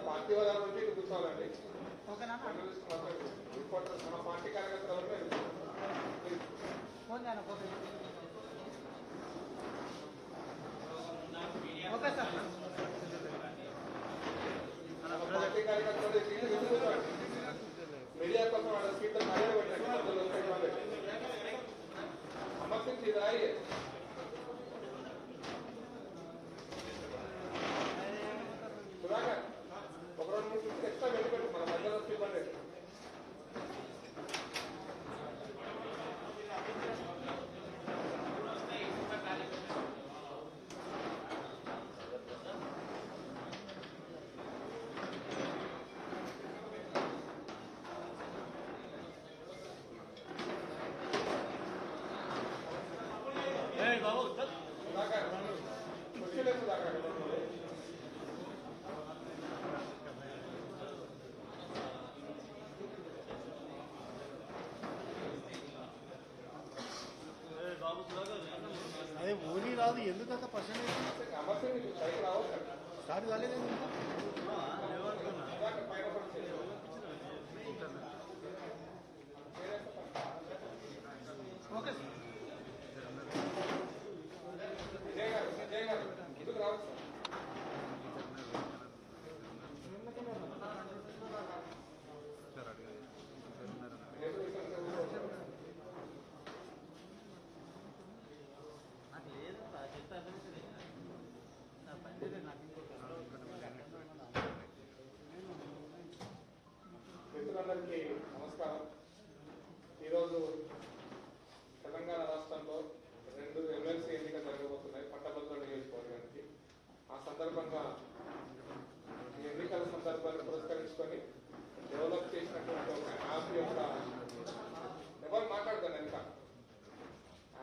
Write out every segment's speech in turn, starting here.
Party వాళ్ళ నుంచి కూర్చోవాలండి. Reporters మన పార్టీ కార్యకర్తల పార్టీ కార్యకర్తలు మీడియా కోసం వాళ్ళ సీట్లు ఖాళీ పెట్టండి. సమస్య రాయి సుధాకర్ ఒక 2-3 సీట్లు ఎక్స్ట్రా వెళ్ళిపెట్టు మన మధ్యలో ఇబ్బంది. సుధాకర్ కుర్చీలే సుధాకర్ అదే ఓనీ రాదు ఎందుకంత పర్సెంటేజ్ స్టార్ట్ కాలేదు. ఓకే విజయ్ గారు ఎందుకు రావచ్చు మిత్రులందరికీ నమస్కారం. ఈరోజు తెలంగాణ రాష్ట్రంలో 2 ఎమ్మెల్సీ ఎన్నికలు జరగబోతున్నాయి పట్టభద్రుల నియోజకవర్గానికి. ఆ సందర్భంగా ఈ ఎన్నికల సందర్భాన్ని పురస్కరించుకొని డెవలప్ చేసినటువంటి ఒక యాప్ యొక్క ఎవరు మాట్లాడతాను ఇంకా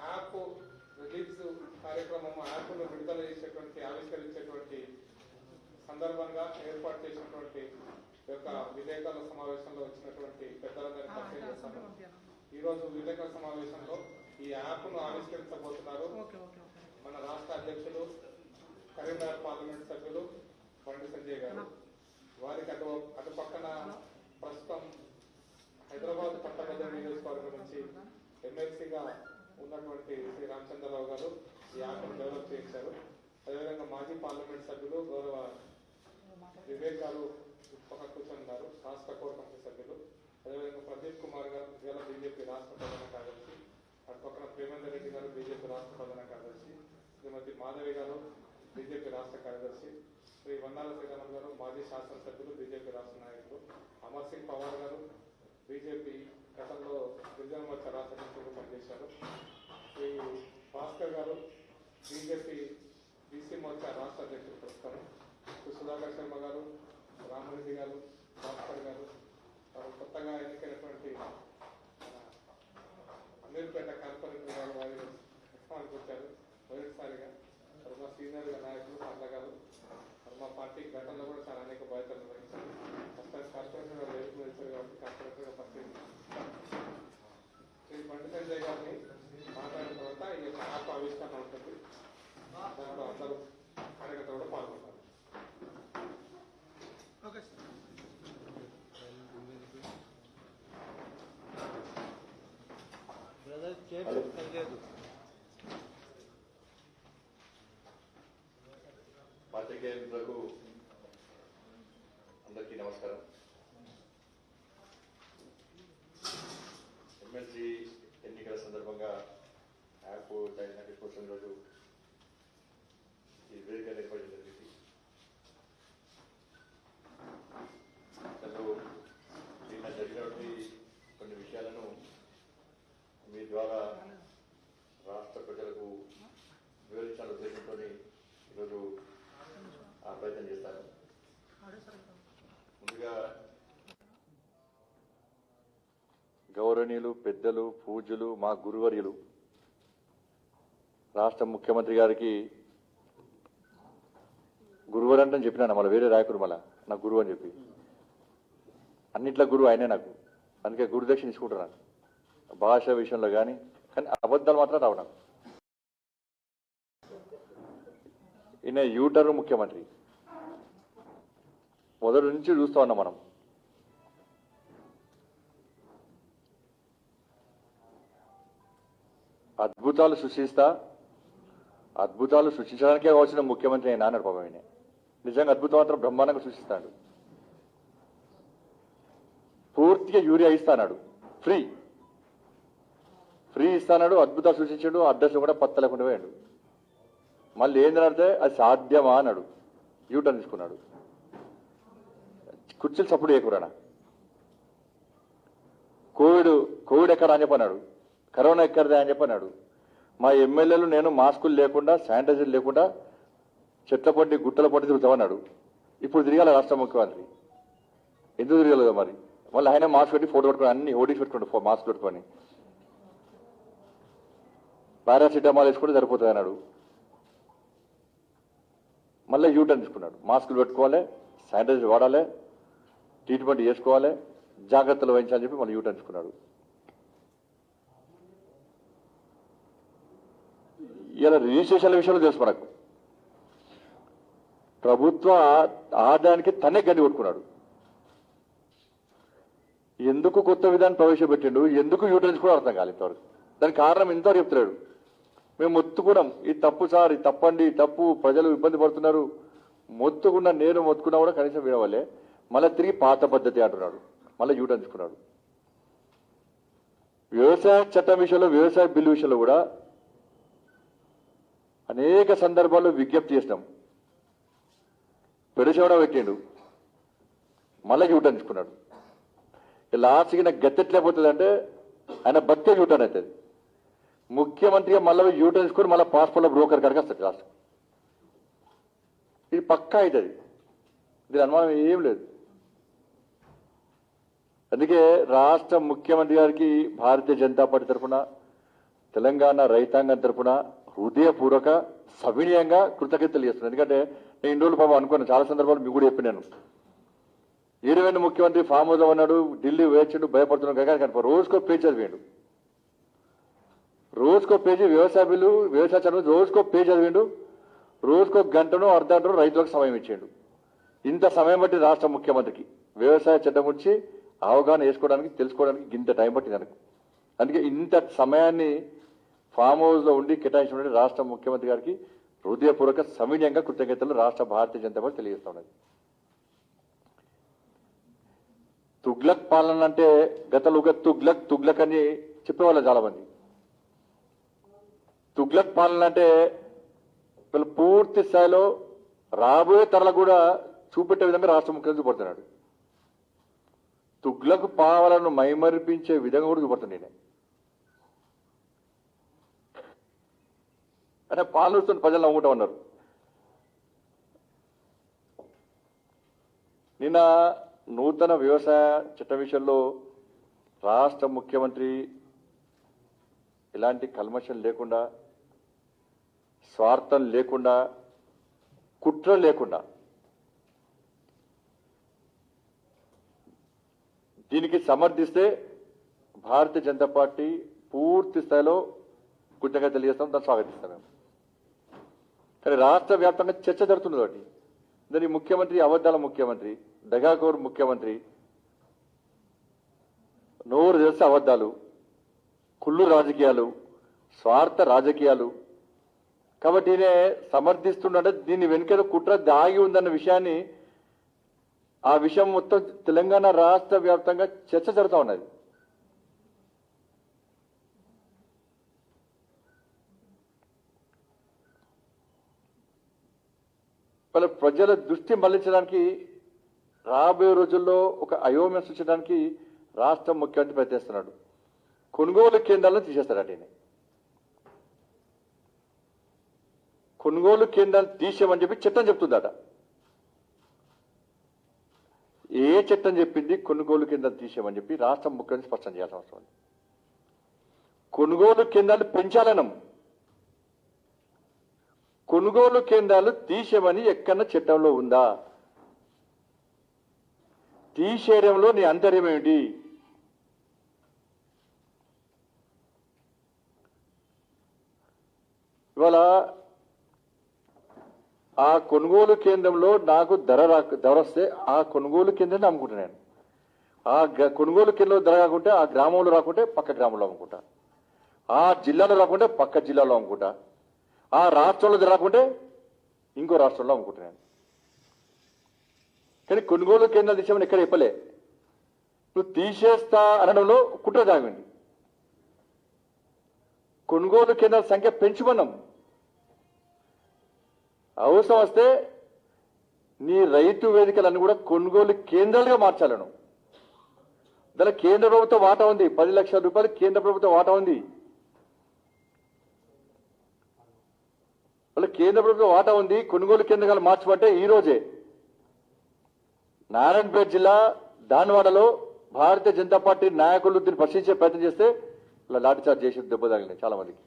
యాప్ రిలీజ్ కార్యక్రమం యాప్ను విడుదల చేసేటువంటి ఆవిష్కరించేటువంటి సందర్భంగా ఏర్పాటు చేసినటువంటి యొక్క విలేకరుల సమావేశంలో వచ్చినటువంటి పెద్దలందరినీ పరిచయం చేస్తాను. ఈ రోజు విలేకరుల సమావేశంలో ఈ యాప్ను ఆవిష్కరించబోతున్నారు మన రాష్ట్ర అధ్యక్షులు కరీంనగర్ పార్లమెంట్ సభ్యులు బండి సంజయ్ గారు. వారికి అటు పక్కన ప్రస్తుతం హైదరాబాద్ పట్టభద్రుల నియోజకవర్గం నుంచి ఎమ్మెల్సీగా ఉన్నటువంటి శ్రీ రామచంద్రరావు గారు ఈ యాప్ను డెవలప్ చేశారు. అదేవిధంగా మాజీ పార్లమెంట్ సభ్యులు గౌరవ వివేక్ గారు పక్క కూర్చున్నారు, రాష్ట్ర కోర్ కమిటీ సభ్యులు. అదేవిధంగా ప్రదీప్ కుమార్ గారు ఇవాళ బీజేపీ రాష్ట్ర ప్రధాన కార్యదర్శి, అటు పక్కన ప్రేమేందర్ రెడ్డి గారు బీజేపీ రాష్ట్ర ప్రధాన కార్యదర్శి, శ్రీమతి మాధవి గారు బీజేపీ రాష్ట్ర కార్యదర్శి, శ్రీ వన్నాల శ్రీరామన్ గారు మాజీ శాసనసభ్యులు బీజేపీ రాష్ట్ర నాయకులు, అమర్ సింగ్ పవార్ గారు బీజేపీ గతంలో గిరిజన మోర్చా రాష్ట్ర కమిటీలో పనిచేశారు, శ్రీ భాస్కర్ గారు బీజేపీ బీసీ మోర్చా రాష్ట్ర అధ్యక్షులు ప్రస్తుతం, శ్రీ సుధాకర్ శర్మ గారు, రామరెడ్డి గారు, భాస్కర్ గారు, కొత్తగా ఎన్నికైనటువంటి అమీర్పేట కార్పొరేటర్ గారు వారి నిర్మాణానికి వచ్చారు మొదటిసారిగా. మా సీనియర్ నాయకులు పర్ల గారు మా పార్టీ గతంలో కూడా చాలా అనేక బాధ్యతలు నిర్వహించారు. ఫస్ట్ కార్పొరేటర్ గారు వేదిక వచ్చారు కాబట్టి కార్పొరేటర్గా పరిస్థితి శ్రీ బండి సంజయ్ గారిని మాట్లాడిన తర్వాత ఈ యొక్క యాప్ ఆవిష్కరణ ఉంటుంది. దాంట్లో అందరూ కార్యకర్తలు కూడా పాల్గొంటారు. పాత్రికేయులకు అందరికీ నమస్కారం. ఎమ్మెల్సీ ఎన్నికల సందర్భంగా యాప్ 100 కోసం రోజు ఈ వేదిక ఏర్పడడం జరిగింది. అసలు నిన్న జరిగినటువంటి కొన్ని విషయాలను మీ ద్వారా రాష్ట్ర ప్రజలకు వివరించాలని ఉద్దేశంతో ఈరోజు ఆ ప్రయత్నం చేస్తాను. ముందుగా గౌరవనీయులు పెద్దలు పూజ్యులు మా గురువర్యులు రాష్ట్ర ముఖ్యమంత్రి గారికి గురువు అంటే చెప్పినాను, మళ్ళీ వేరే రాయకుడు మళ్ళా నాకు గురువు అని చెప్పి. అన్నిట్ల గురువు ఆయనే నాకు, అందుకే గురుదక్షిణ తీసుకుంటున్నాను భాష విషయంలో కానీ అబద్ధాలు మాత్రం రావు నాకు. ఈయన యూటర్న్ ముఖ్యమంత్రి మొదటి నుంచి చూస్తూ ఉన్నాం మనం. అద్భుతాలు సృష్టించడానికే కావాల్సిన ముఖ్యమంత్రి అయినా అన్నాడు పాపం. ఆయన నిజంగా అద్భుతం మాత్రం బ్రహ్మాండంగా సృష్టిస్తాడు. పూర్తిగా యూరియా ఇస్తాడు, ఫ్రీ ఇస్తాడు, అద్భుతాలు సృష్టించాడు. అడ్రస్ కూడా పత్త లేకుండా పోయాడు. మళ్ళీ ఏంటంటే అది సాధ్యమా అన్నాడు, యూటర్న్ తీసుకున్నాడు. కుర్చీలు సపోర్ట్ చేయకూడనా, కోవిడ్ ఎక్కడ అని చెప్పన్నాడు, కరోనా ఎక్కడదే అని చెప్పన్నాడు. మా ఎమ్మెల్యేలు నేను మాస్కులు లేకుండా శానిటైజర్ లేకుండా చెట్ల పట్టి గుట్టల పట్టి తిరుగుతామన్నాడు. ఇప్పుడు తిరగాల రాష్ట్ర ముఖ్యమంత్రి, ఎందుకు తిరగలేదు మరి? మళ్ళీ ఆయన మాస్క్ పెట్టి ఫోటో పెట్టుకుని అన్ని ఓడిసి పెట్టుకోండి, మాస్క్ పెట్టుకొని పారాసిటమాల్ వేసుకుంటే సరిపోతుంది అన్నాడు. మళ్ళీ యూటర్న్ తీసుకున్నాడు. మాస్కులు పెట్టుకోవాలి, శానిటైజర్ వాడాలి, ట్రీట్మెంట్ చేసుకోవాలి, జాగ్రత్తలు వహించాలని చెప్పి మళ్ళీ యూటర్న్ తీసుకున్నాడు. ఇలా రిజిస్ట్రేషన్ల విషయంలో తెలుసు మనకు. ప్రభుత్వ ఆదాయానికి తనే గడ్డి కొట్టుకున్నాడు. ఎందుకు కొత్త విధానం ప్రవేశపెట్టిండు, ఎందుకు యూటర్న్స్ కూడా అర్థం కాలేదు ఇంతవరకు. దానికి కారణం ఇంతవరకు చెప్తున్నాడు. మేము మొత్తుకున్నాం, ఇది తప్పు సార్, ఇది తప్పండి, తప్పు, ప్రజలు ఇబ్బంది పడుతున్నారు, నేను మొత్తుకున్నా కూడా కనీసం వినవాలే. మళ్ళీ తిరిగి పాత పద్ధతి అంటున్నాడు, మళ్ళీ యూటర్న్ తీసుకున్నాడు. వ్యవసాయ చట్టం విషయంలో, వ్యవసాయ బిల్లు విషయంలో కూడా అనేక సందర్భాల్లో విజ్ఞప్తి చేసినాం, పెడచెవడ పెట్టిండు, మళ్ళీ యూటర్న్ తీసుకున్నాడు. లాస్ట్కి నాకు గత్తెట్లేకపోతుంది అంటే ఆయన బతికే యూటర్న్ అవుతుంది. ముఖ్యమంత్రిగా మళ్ళీ యూటర్న్ తీసుకొని మళ్ళీ పాస్పోర్ట్ల బ్రోకర్ కనుక వస్తుంది రాష్ట్రం. ఇది పక్కా అవుతుంది, దీని అనుమానం ఏం లేదు. అందుకే రాష్ట్ర ముఖ్యమంత్రి గారికి భారతీయ జనతా పార్టీ తరఫున, తెలంగాణ రైతాంగం తరఫున హృదయపూర్వక సవినయంగా కృతజ్ఞతలు చేస్తున్నాను. ఎందుకంటే నేను ఇన్ని రోజులు పాపం అనుకున్నాను, చాలా సందర్భాలు మీకు కూడా చెప్పినాను. 7 ముఖ్యమంత్రి ఫామ్ హౌస్ అన్నాడు, ఢిల్లీ వేచిండు, భయపడుతున్నాడు కానీ రోజుకో పేజ్ చదివాడు, రోజుకో పేజీ వ్యవసాయ బిల్లు, వ్యవసాయ చట్టం రోజుకో పేజ్ చదివిండు, రోజుకో గంటనో అర్ధగంటనో రైతులకు సమయం ఇచ్చాడు. ఇంత సమయం బట్టి రాష్ట్ర ముఖ్యమంత్రికి వ్యవసాయ చట్టం గురించి అవగాహన వేసుకోవడానికి, తెలుసుకోవడానికి ఇంత టైం పట్టింది నాకు. అందుకే ఇంత సమయాన్ని ఫామ్ హౌస్లో ఉండి కేటాయించిన రాష్ట్ర ముఖ్యమంత్రి గారికి హృదయపూర్వక సవినయంగా కృతజ్ఞతలు రాష్ట్ర భారతీయ జనతా పార్టీ తెలియజేస్తా ఉన్నది. తుగ్లక్ పాలన అంటే గతలుగా తుగ్లక్ అని చెప్పేవాళ్ళు చాలా మంది. తుగ్లక్ పాలన అంటే వీళ్ళు పూర్తి స్థాయిలో రాబోయే తరాలకు కూడా చూపెట్టే విధంగా రాష్ట్ర ముఖ్యమంత్రి చూపడుతున్నాడు. తుగ్లక్ పాలనను మైమరిపించే విధంగా కూడా చూపడుతుంది. అంటే పాలనతో ప్రజలు నమ్ముకుంటా ఉన్నారు. నిన్న నూతన వ్యవసాయ చట్ట విషయంలో రాష్ట్ర ముఖ్యమంత్రి ఎలాంటి కల్మషం లేకుండా, స్వార్థం లేకుండా, కుట్ర లేకుండా దీనికి సమర్థిస్తే భారతీయ జనతా పార్టీ పూర్తి స్థాయిలో కృతజ్ఞతలు తెలియజేస్తాం, దాన్ని స్వాగతిస్తాం మేము. కానీ రాష్ట్ర వ్యాప్తంగా చర్చ జరుగుతున్నది. ఒకటి దాని ముఖ్యమంత్రి అబద్ధాల ముఖ్యమంత్రి, దగాకోర్ ముఖ్యమంత్రి, నోరు తెలిస్తే అబద్ధాలు, కుళ్ళు రాజకీయాలు, స్వార్థ రాజకీయాలు. కాబట్టి ఈయన సమర్థిస్తుండే దీన్ని వెనుక కుట్ర దాగి ఉందన్న విషయాన్ని, ఆ విషయం మొత్తం తెలంగాణ రాష్ట్ర వ్యాప్తంగా చర్చ జరుగుతూ ఉన్నది. వాళ్ళ ప్రజల దృష్టి మళ్లించడానికి, రాబోయే రోజుల్లో ఒక అయోమయం సృష్టించడానికి రాష్ట్ర ముఖ్యమంత్రి ప్రయత్నిస్తున్నాడు. కొనుగోలు కేంద్రాలను తీసేస్తాడట ఈయన. కొనుగోలు కేంద్రాలు తీసేయమని చెప్పి చట్టం చెప్తుందట. ఏ చట్టం చెప్పింది కొనుగోలు కేంద్రాలు తీసేయమని చెప్పి? రాష్ట్ర ముఖ్యమంత్రి స్పష్టం చేయాల్సిన అవసరం ఉంది. కొనుగోలు కేంద్రాలు పెంచాలనం, కొనుగోలు కేంద్రాలు తీసేమని ఎక్కడన్నా చట్టంలో ఉందా? తీసేయడంలో నీ అంతర్యం ఏమిటి? ఇవాళ ఆ కొనుగోలు కేంద్రంలో నాకు ధర వస్తే ఆ కొనుగోలు కేంద్రాన్ని అమ్ముకుంటున్నాను. కొనుగోలు కేంద్రంలో ధర కాకుంటే ఆ గ్రామంలో రాకుంటే పక్క గ్రామంలో అమ్ముకుంటా, ఆ జిల్లాలో రాకుంటే పక్క జిల్లాలో అమ్ముకుంటా, ఆ రాష్ట్రంలో ధర రాకుంటే ఇంకో రాష్ట్రంలో అమ్ముకుంటున్నాను. కానీ కొనుగోలు కేంద్రాలు తీసేమని ఎక్కడ చెప్పలే. నువ్వు తీసేస్తా అనడంలో కుట్ర దాగింది. కొనుగోలు కేంద్రాల సంఖ్య పెంచుమన్నాం. అవసరం వస్తే నీ రైతు వేదికలన్నీ కూడా కొనుగోలు కేంద్రాలుగా మార్చాలను. దాని కేంద్ర ప్రభుత్వ వాటా ఉంది, 10 లక్షల రూపాయలు కేంద్ర ప్రభుత్వ వాటా ఉంది. వాళ్ళ కేంద్ర ప్రభుత్వ వాటా ఉంది. కొనుగోలు కేంద్రాలు మార్చమంటే ఈ రోజే నారాయణపేట జిల్లా దాన్వాడలో భారతీయ జనతా పార్టీ నాయకులు దీన్ని ప్రశ్నించే ప్రయత్నం చేస్తే ఇలా లాఠీచార్జ్ చేసి దెబ్బ తగిలినాయి చాలా మందికి.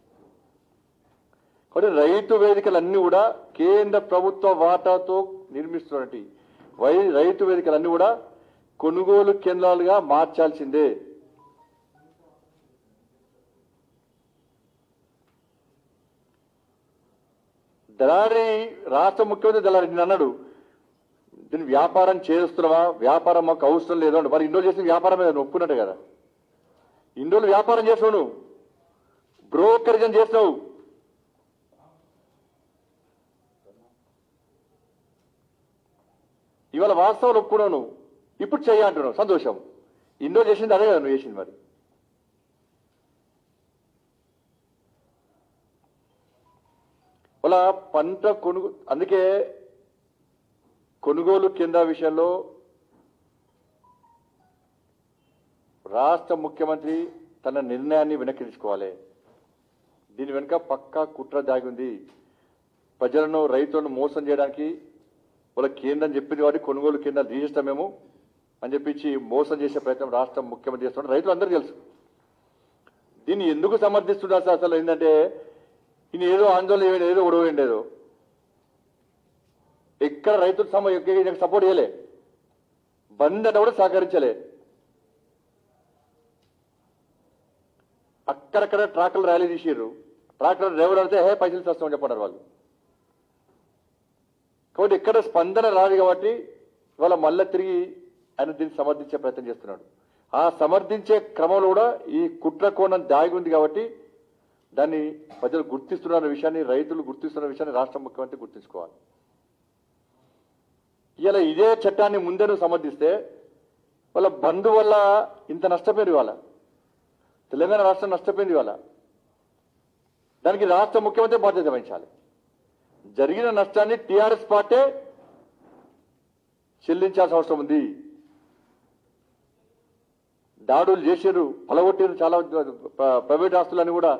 కాబట్టి రైతు వేదికలన్నీ కూడా కేంద్ర ప్రభుత్వ వాటాతో నిర్మిస్తున్నటువంటి రైతు వేదికలన్నీ కూడా కొనుగోలు కేంద్రాలుగా మార్చాల్సిందే. దళారి రాష్ట్ర ముఖ్యమంత్రి దళారి నేను అన్నాడు, దీన్ని వ్యాపారం చేస్తున్నావా, వ్యాపారం మాకు అవసరం లేదు అంటే. మరి ఇన్ని రోజులు చేసిన వ్యాపారమే నువ్వు ఒప్పుకున్నట్టు కదా. ఇన్ని రోజులు వ్యాపారం చేసినావు, నువ్వు బ్రోకరేజం చేసినావు. ఇవాళ వాస్తవాలు ఒప్పుకున్నావు, నువ్వు ఇప్పుడు చెయ్యి అంటున్నావు. సంతోషం. ఇన్ని రోజులు చేసింది అదే కదా నువ్వు చేసింది. మరి వాళ్ళ పంట అందుకే కొనుగోలు కేంద్ర విషయంలో రాష్ట్ర ముఖ్యమంత్రి తన నిర్ణయాన్ని వెనక్కి తీసుకోవాలి. దీని వెనుక పక్కా కుట్ర దాగి ఉంది. ప్రజలను రైతులను మోసం చేయడానికి వాళ్ళ కేంద్రం చెప్పింది వాటి కొనుగోలు కేంద్రాలు తీసేస్తామేమో అని చెప్పించి మోసం చేసే ప్రయత్నం రాష్ట్ర ముఖ్యమంత్రి చేస్తున్నారు. రైతులు అందరూ తెలుసు. దీన్ని ఎందుకు సమర్థిస్తున్నారు సార్? అసలు ఏంటంటే ఈయన ఏదో ఆందోళన ఏదో ఒడవేండేదో ఎక్కడ రైతులు సపోర్ట్ చేయలే, బంద్ అంటే కూడా సహకరించలే. అక్కడక్కడ ట్రాక్టర్లు ర్యాలీ తీసిర్రు. ట్రాక్టర్ డ్రైవర్ అంటే పైసలు చేస్తామని చెప్పన్నారు వాళ్ళు. కాబట్టి ఎక్కడ స్పందన రాదు. కాబట్టి ఇవాళ మళ్ళీ తిరిగి ఆయన దీన్ని సమర్థించే ప్రయత్నం చేస్తున్నాడు. ఆ సమర్థించే క్రమంలో కూడా ఈ కుట్ర కోణం దాగి ఉంది. కాబట్టి దాన్ని ప్రజలు గుర్తిస్తున్న విషయాన్ని, రైతులు గుర్తిస్తున్న విషయాన్ని రాష్ట్ర ముఖ్యమంత్రి గుర్తించుకోవాలి. ఇలా ఇదే చట్టాన్ని ముందే నువ్వు సమర్థిస్తే వాళ్ళ బంధు వల్ల ఇంత నష్టపోయింది. ఇవాళ తెలంగాణ రాష్ట్రం నష్టపోయింది. ఇవాళ దానికి రాష్ట్ర ముఖ్యమంత్రి బాధ్యత వహించాలి. జరిగిన నష్టాన్ని టీఆర్ఎస్ పార్టీ చెల్లించాల్సిన అవసరం ఉంది. దాడులు చేశారు, పలగొట్టారు చాలా ప్రైవేట్ ఆస్తులని కూడా.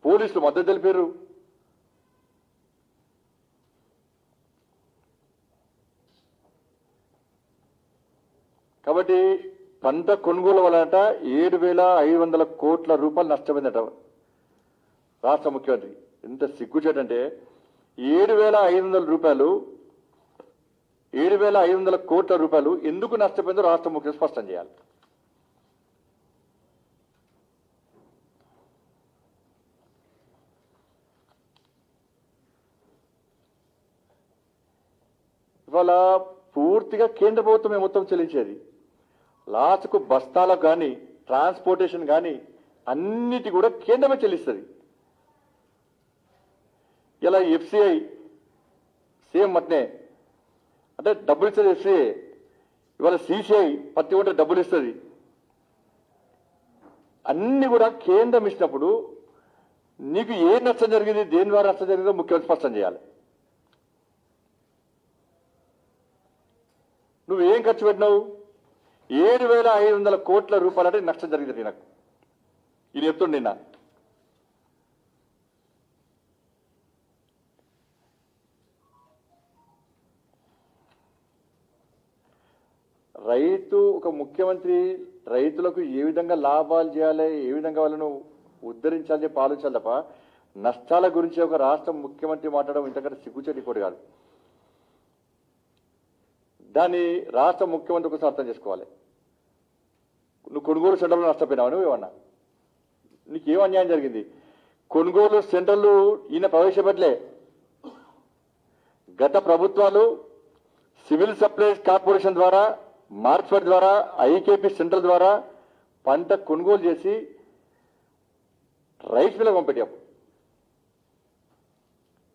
పోలీసులు మద్దతు తెలిపారు. కాబట్టి పంట కొనుగోలు వలన 7,500 కోట్ల రూపాయలు నష్టపోయిందట రాష్ట్ర ముఖ్యమంత్రి. ఎంత సిగ్గుచేటంటే 7,500 కోట్ల రూపాయలు ఎందుకు నష్టపోయిందో రాష్ట్ర ముఖ్యమంత్రి స్పష్టం చేయాలి. ఇవాళ పూర్తిగా కేంద్ర ప్రభుత్వమే మొత్తం చెల్లించేది. లాస్ట్కు బస్తాలకు కానీ ట్రాన్స్పోర్టేషన్ కానీ అన్నిటి కూడా కేంద్రమే చెల్లిస్తుంది. ఇలా ఎఫ్సిఐ సేమ్ అట్నే అంటే డబ్బులు ఇస్తుంది ఎఫ్సిఐ. ఇవాళ సిసిఐ ప్రతి ఒక్కటి డబ్బులు ఇస్తుంది. అన్ని కూడా కేంద్రం ఇచ్చినప్పుడు నీకు ఏ నష్టం జరిగింది, దేని ద్వారా నష్టం జరిగిందో ముఖ్యమంత్రి స్పష్టం చేయాలి. నువ్వేం ఖర్చు పెట్టినావు? 7,500 కోట్ల రూపాయలు అంటే నష్టం జరిగింది. నాకు ఇది చెప్తుండే నిన్న. రైతు ఒక ముఖ్యమంత్రి రైతులకు ఏ విధంగా లాభాలు చేయాలి, ఏ విధంగా వాళ్ళను ఉద్ధరించాలని చెప్పి ఆలోచించాలి తప్ప నష్టాల గురించి ఒక రాష్ట్ర ముఖ్యమంత్రి మాట్లాడడం ఇంతకంటే సిగ్గుచేటి కూడా కాదు. దాన్ని రాష్ట్ర ముఖ్యమంత్రి కోసం అర్థం చేసుకోవాలి. నువ్వు కొనుగోలు సెంటర్లో నష్టపోయినావు, నువ్వు ఏమన్నా నీకేం అన్యాయం జరిగింది? కొనుగోలు సెంటర్లు ఈయన ప్రవేశపెట్టలే. గత ప్రభుత్వాలు సివిల్ సప్లైస్ కార్పొరేషన్ ద్వారా, మార్క్ఫెడ్ ద్వారా, ఐకేపీ సెంటర్ ద్వారా పంట కొనుగోలు చేసి రైస్ మిల్లకు పంపెట్టాం.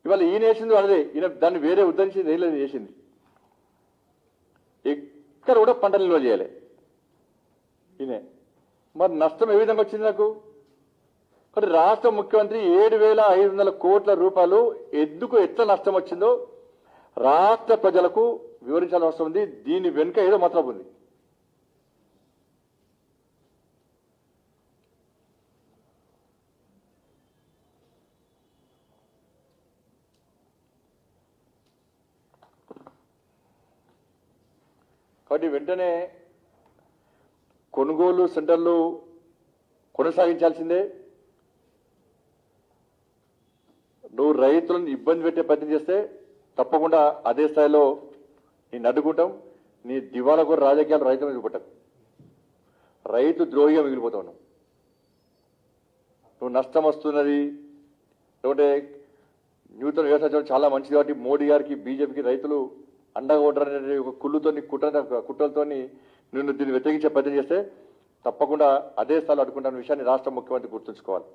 ఇవాళ ఈయన వేసింది అదే, ఈయన దాన్ని వేరే ఉద్ధరించి రైలు చేసింది. ఎక్కడ కూడా పంట నిల్వ చేయాలి ఈయనే. మరి నష్టం ఏ విధంగా వచ్చింది నాకు? కానీ రాష్ట్ర ముఖ్యమంత్రి 7,500 కోట్ల రూపాయలు ఎట్లా నష్టం వచ్చిందో రాష్ట్ర ప్రజలకు వివరించాల్సిన అవసరం ఉంది. దీని వెనుక ఏదో మతలబు ఉంది. కాబట్టి వెంటనే కొనుగోలు సెంటర్లు కొనసాగించాల్సిందే. నువ్వు రైతులను ఇబ్బంది పెట్టే ప్రయత్నం చేస్తే తప్పకుండా అదే స్థాయిలో నేను అడ్డుకుంటాం. నీ దివాలా కూడా రాజకీయాలు రైతు మీద చూపట్టదు. రైతు ద్రోహిగా మిగిలిపోతావు. నువ్వు నష్టం వస్తున్నది లేకుంటే నూతన వ్యవసాయ చట్టం చాలా మంచిది కాబట్టి మోడీ గారికి, బీజేపీకి రైతులు అండగా ఉంటారనే ఒక కుట్రలతో నిన్ను దీన్ని వ్యతిరేకించే ప్రయత్నం చేస్తే తప్పకుండా అదే స్థాయిలో అడ్డుకుంటున్న విషయాన్ని రాష్ట్ర ముఖ్యమంత్రి గుర్తుంచుకోవాలి.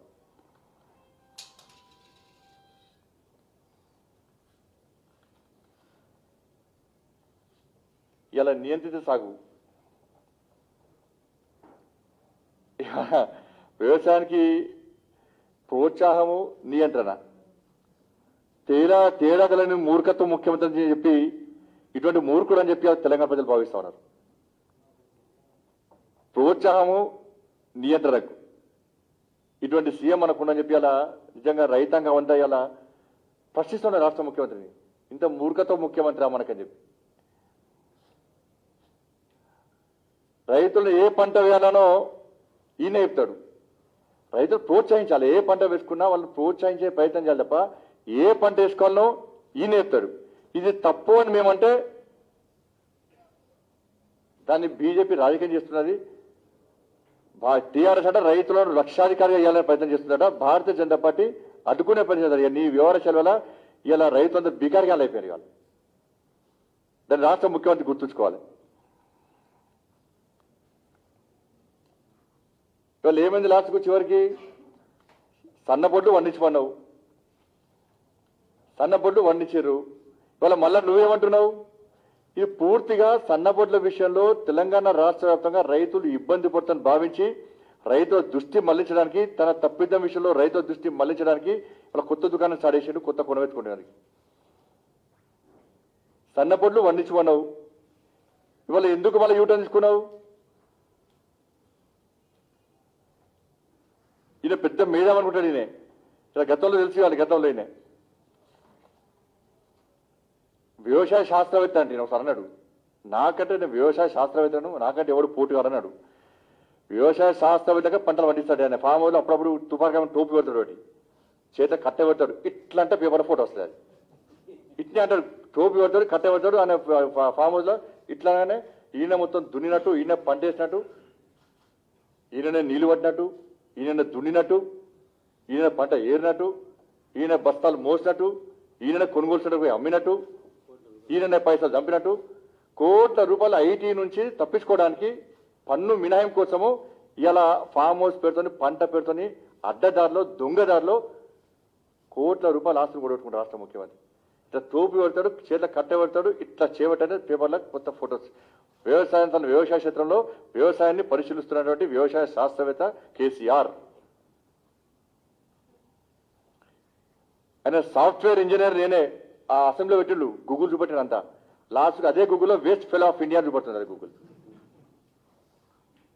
ఇలా నియంత్రిత సాగు వ్యవసాయానికి ప్రోత్సాహము, నియంత్రణ తేడా కలని మూర్ఖత్వం ముఖ్యమంత్రి అని చెప్పి ఇటువంటి మూర్ఖుడు అని చెప్పి తెలంగాణ ప్రజలు భావిస్తా ఉన్నారు. ప్రోత్సాహము, నియంత్రణకు ఇటువంటి సీఎం మనకుండని చెప్పి అలా నిజంగా రైతాంగం అంతా ఇలా ప్రశ్నిస్తున్నారు రాష్ట్ర ముఖ్యమంత్రిని. ఇంత మూర్ఖత్వం ముఖ్యమంత్రి మనకని చెప్పి రైతులు ఏ పంట వేయాలనో ఈయన చెప్తాడు. రైతులు ప్రోత్సహించాలి. ఏ పంట వేసుకున్నా వాళ్ళు ప్రోత్సహించే ప్రయత్నం చేయాలి తప్ప ఏ పంట వేసుకోవాలనో ఈయన చెప్తాడు. ఇది తప్పు అని మేమంటే దాన్ని బీజేపీ రాజకీయం చేస్తున్నది. టీఆర్ఎస్ అంటే రైతులను లక్షాధికారిగా ఇవ్వాలని ప్రయత్నం చేస్తుందట. భారతీయ జనతా పార్టీ అడ్డుకునే పని చేస్తారు. నీ వ్యవహారాల వల్ల ఇలా రైతులందరూ బికారిగా అయిపోయారు. వాళ్ళు దాన్ని రాష్ట్ర ముఖ్యమంత్రి గుర్తుంచుకోవాలి. ఇవాళ ఏమైంది? లాస్ట్కు చివరికి సన్నబొడ్లు వండించమన్నావు, సన్నబొడ్లు వండించారు. ఇవాళ మళ్ళా నువ్వేమంటున్నావు? ఇది పూర్తిగా సన్నబొడ్ల విషయంలో తెలంగాణ రాష్ట్ర వ్యాప్తంగా రైతులు ఇబ్బంది పడుతుందని భావించి రైతుల దృష్టి మళ్లించడానికి, తన తప్పిదం విషయంలో రైతుల దృష్టి మళ్లించడానికి ఇవాళ కొత్త దుకాణం స్టార్ట్ చేసాడు, కొత్త కొనవెత్తుకోవడానికి. సన్నబొడ్లు వండించమన్నావు. ఇవాళ ఎందుకు మళ్ళీ యూటర్న్ తీసుకున్నావు? ఈయన పెద్ద మేధామనుకుంటాడు. ఈయన ఇలా గతంలో తెలిసి వాళ్ళు గతంలో ఈయన వ్యవసాయ శాస్త్రవేత్త అంటే నేను ఒకసారి అన్నాడు. నాకంటే నేను వ్యవసాయ శాస్త్రవేత్తను, నాకంటే ఎవడు పోటీ అన్నాడు. వ్యవసాయ శాస్త్రవేత్తగా పంటలు పండిస్తాడు. ఆయన ఫామ్ హౌస్లో అప్పుడప్పుడు తుపాకా టోపీ పెడతాడు, ఒకటి చేత కట్టె పెడతాడు. ఇట్లా అంటే పేపర్ ఫోటో వస్తుంది. అది ఇట్లా అంటాడు, టోపీ పెడతాడు, కట్టె పెడతాడు. ఆయన ఫామ్ హౌస్లో ఇట్లాగానే ఈయన మొత్తం దున్నినట్టు, ఈయన పంట వేసినట్టు, ఈయననే నీళ్లు పట్టినట్టు, ఈయన దున్నినట్టు, ఈయన పంట ఏరినట్టు, ఈయన బస్తాలు మోసినట్టు, ఈయన కొనుగోలు సెంటర్ పోయి అమ్మినట్టు, ఈయన పైసలు చంపినట్టు, కోట్ల రూపాయల ఐటీ నుంచి తప్పించుకోవడానికి పన్ను మినహాయింపు కోసము ఇలా ఫామ్ హౌస్ పెడుతుంది, పంట పెడుతుంది, అడ్డదారిలో దొంగదారిలో కోట్ల రూపాయల ఆస్తులు కొట్టుకుంటారు రాష్ట్ర ముఖ్యమంత్రి. ఇట్లా తోపి పెడతాడు, చేతిలో కట్టె పెడతాడు, ఇట్లా చేపట్టే పేపర్లో కొత్త ఫొటోస్. వ్యవసాయం తన వ్యవసాయ క్షేత్రంలో వ్యవసాయాన్ని పరిశీలిస్తున్నటువంటి వ్యవసాయ శాస్త్రవేత్త కేసీఆర్. ఆయన సాఫ్ట్వేర్ ఇంజనీర్. నేనే ఆ అసెంబ్లీలో పెట్టిండు, గూగుల్ చూపెట్టినంత. లాస్ట్కి అదే గూగుల్లో వేస్ట్ ఫెలో ఆఫ్ ఇండియా చూపడుతుంది. అది గూగుల్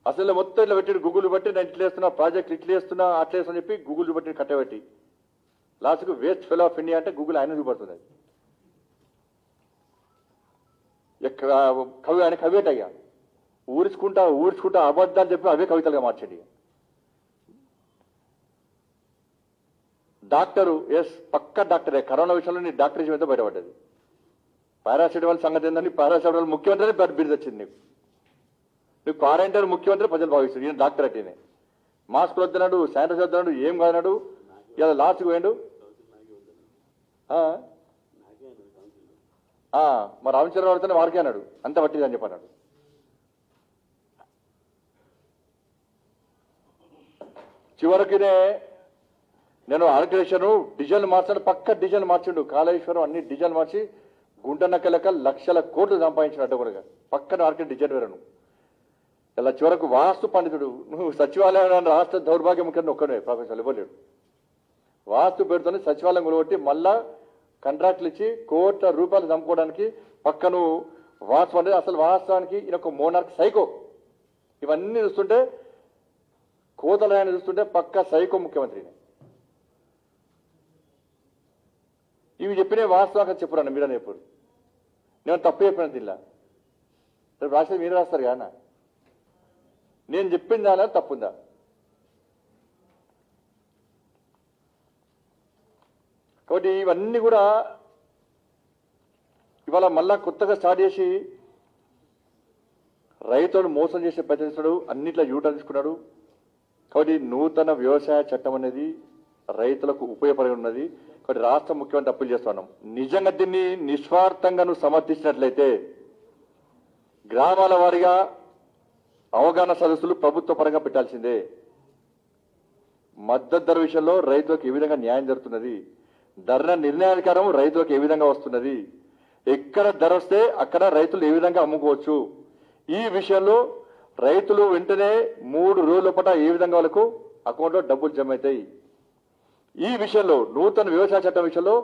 అసలు మొత్తం ఇట్లా పెట్టిండు, గూగుల్ బట్టి నేను ఇట్లా వేస్తున్నా, ప్రాజెక్ట్ ఇట్లా వేస్తున్నా, అట్లా వేస్తున్నా చెప్పి గూగుల్ చూపెట్టి కట్టబెట్టి లాస్ట్కు వేస్ట్ ఫెలో ఆఫ్ ఇండియా అంటే గూగుల్ ఆయన చూపడుతుంది. కవి ఆయన కవిట అయ్యా, ఊడ్చుకుంటా అబద్ధాలు చెప్పి అవే కవితలుగా మార్చండి. డాక్టరు ఎస్ పక్క డాక్టరే, కరోనా విషయంలో నీ డాక్టరేజ్ మీద బయటపడ్డది. పారాసిటమాల్ సంగతి ఏంటంటే పారాసిటమాల్ ముఖ్యమంత్రి బిరుదు వచ్చింది నీకు. నువ్వు క్వారంటైన్ ముఖ్యమంత్రి ప్రజలు భావిస్తుంది. ఈయన డాక్టర్ అట్టేనే మాస్క్ వద్దన్నాడు, శానిటైజర్ వద్దన్నాడు, ఏం కాదన్నాడు. ఇలా లాస్ట్కి పోయాడు. మా రామచంద్ర వాడితేనే వారికే అన్నాడు, అంత పట్టిది అని చెప్పన్నాడు. చివరికినే నేను ఆర్గనైజేషన్ డిజైన్ మార్చాడు, పక్క డిజైన్ మార్చిండు. కాళేశ్వరం అన్ని డిజైన్ మార్చి గుంటనక్క లెక్క లక్షల కోట్లు సంపాదించినట్టు కూడా పక్కన ఆర్కే డిజైన్ వేరను. ఇలా చివరకు వాస్తు పండితుడు, నువ్వు సచివాలయం రాష్ట్ర దౌర్భాగ్య ముఖ్యంగా ఒక్కడే ప్రొఫెసర్ ఇవ్వలేడు. వాస్తు పేరుతోనే సచివాలయం కొలగొట్టి మళ్ళా కాంట్రాక్టులు ఇచ్చి కోట్ల రూపాయలు చంపుకోవడానికి పక్కను వాస్తవం అనేది అసలు వాస్తవానికి ఈయన ఒక మోనార్క్ సైకో. ఇవన్నీ చూస్తుంటే కోతలయాన్ని చూస్తుంటే పక్క సైకో ముఖ్యమంత్రిని. ఇవి చెప్పినే వాస్తవంగా చెప్పురాను మీరని ఎప్పుడు నేను తప్పు చెప్పిన దీనిలా రేపు రాసేది మీరు రాస్తారు కదా. నేను చెప్పిందా అలా తప్పుందా? కాబట్టి ఇవన్నీ కూడా ఇవాళ మళ్ళా కొత్తగా స్టార్ట్ చేసి రైతులను మోసం చేసే ప్రయత్నిస్తాడు, అన్నిట్లో యూటర్న్ తీసుకున్నాడు. కాబట్టి నూతన వ్యవసాయ చట్టం అనేది రైతులకు ఉపయోగపడి ఉన్నది. కాబట్టి రాష్ట్ర ముఖ్యమంత్రి అప్పీల్ చేస్తున్నాం, నిజంగా దీన్ని నిస్వార్థంగా నువ్వు సమర్థించినట్లయితే గ్రామాల వారీగా అవగాహన సదస్సులు ప్రభుత్వ పరంగా పెట్టాల్సిందే. మద్దతు ధర విషయంలో రైతులకు ఏ విధంగా న్యాయం జరుగుతున్నది, ధర నిర్ణయాధికారం రైతులకు ఏ విధంగా వస్తున్నది, ఎక్కడ ధర వస్తే అక్కడ రైతులు ఏ విధంగా అమ్ముకోవచ్చు, ఈ విషయంలో రైతులు వెంటనే 3 రోజుల పాటు ఏ విధంగా వాళ్ళకు అకౌంట్లో డబ్బులు జమ అవుతాయి. ఈ విషయంలో నూతన వ్యవసాయ చట్టం విషయంలో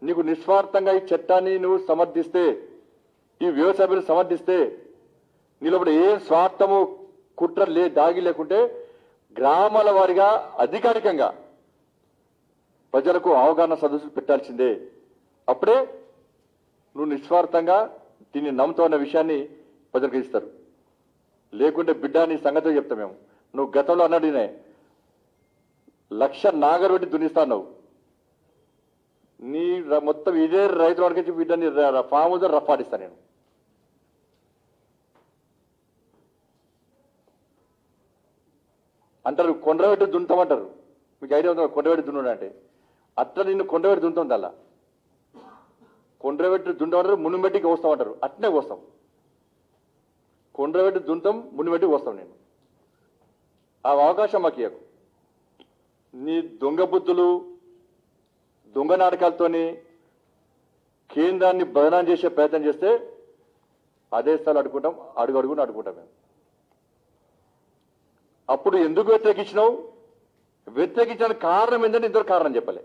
నీకు నిస్వార్థంగా ఈ చట్టాన్ని నువ్వు సమర్థిస్తే, ఈ వ్యవసాయ బిల్లు సమర్థిస్తే, నీలో ఏ స్వార్థము కుట్ర దాగి లేకుంటే గ్రామాల వారిగా అధికారికంగా ప్రజలకు అవగాహన సదస్సులు పెట్టాల్సిందే. అప్పుడే నువ్వు నిస్వార్థంగా దీన్ని నమ్ముతున్న విషయాన్ని ప్రజలకు ఇస్తారు. లేకుంటే బిడ్డ నీ సంగతి చెప్తాం మేము. నువ్వు గతంలో అన్నట్టునే 1,00,000 నాగరు పెట్టి దున్నిస్తావు. నీ మొత్తం ఇదే రైతుల వాడికి బిడ్డని ఫామ్ హౌస్ రఫ్ ఆడిస్తా నేను. అంటారు కొండబెట్టి దున్నుతామంటారు. మీకు ఐడియా ఉందా కొండబెట్టి దున్నుడు అంటే? అట్లా నిన్ను కొండబెట్టి దున్నుతుంది. అలా కొండబెట్టి దున్నమంటారు, మునుబెట్టికి వస్తామంటారు. అట్నే వస్తాం. కొండబెట్టి దున్నుతాం, మునుబెట్టికి వస్తాం. నేను ఆ అవకాశం మాకు ఇవ్వకు. నీ దొంగ బుద్ధులు, దొంగ నాటకాలతోని కేంద్రాన్ని బదనాం చేసే ప్రయత్నం చేస్తే అదే స్థాయిలో అడుగుంటాం, అడుగుని అడుగుంటాం మేము. అప్పుడు ఎందుకు వ్యతిరేకించినావు? వ్యతిరేకించడానికి కారణం ఏంటంటే ఇంతవరకు కారణం చెప్పలే.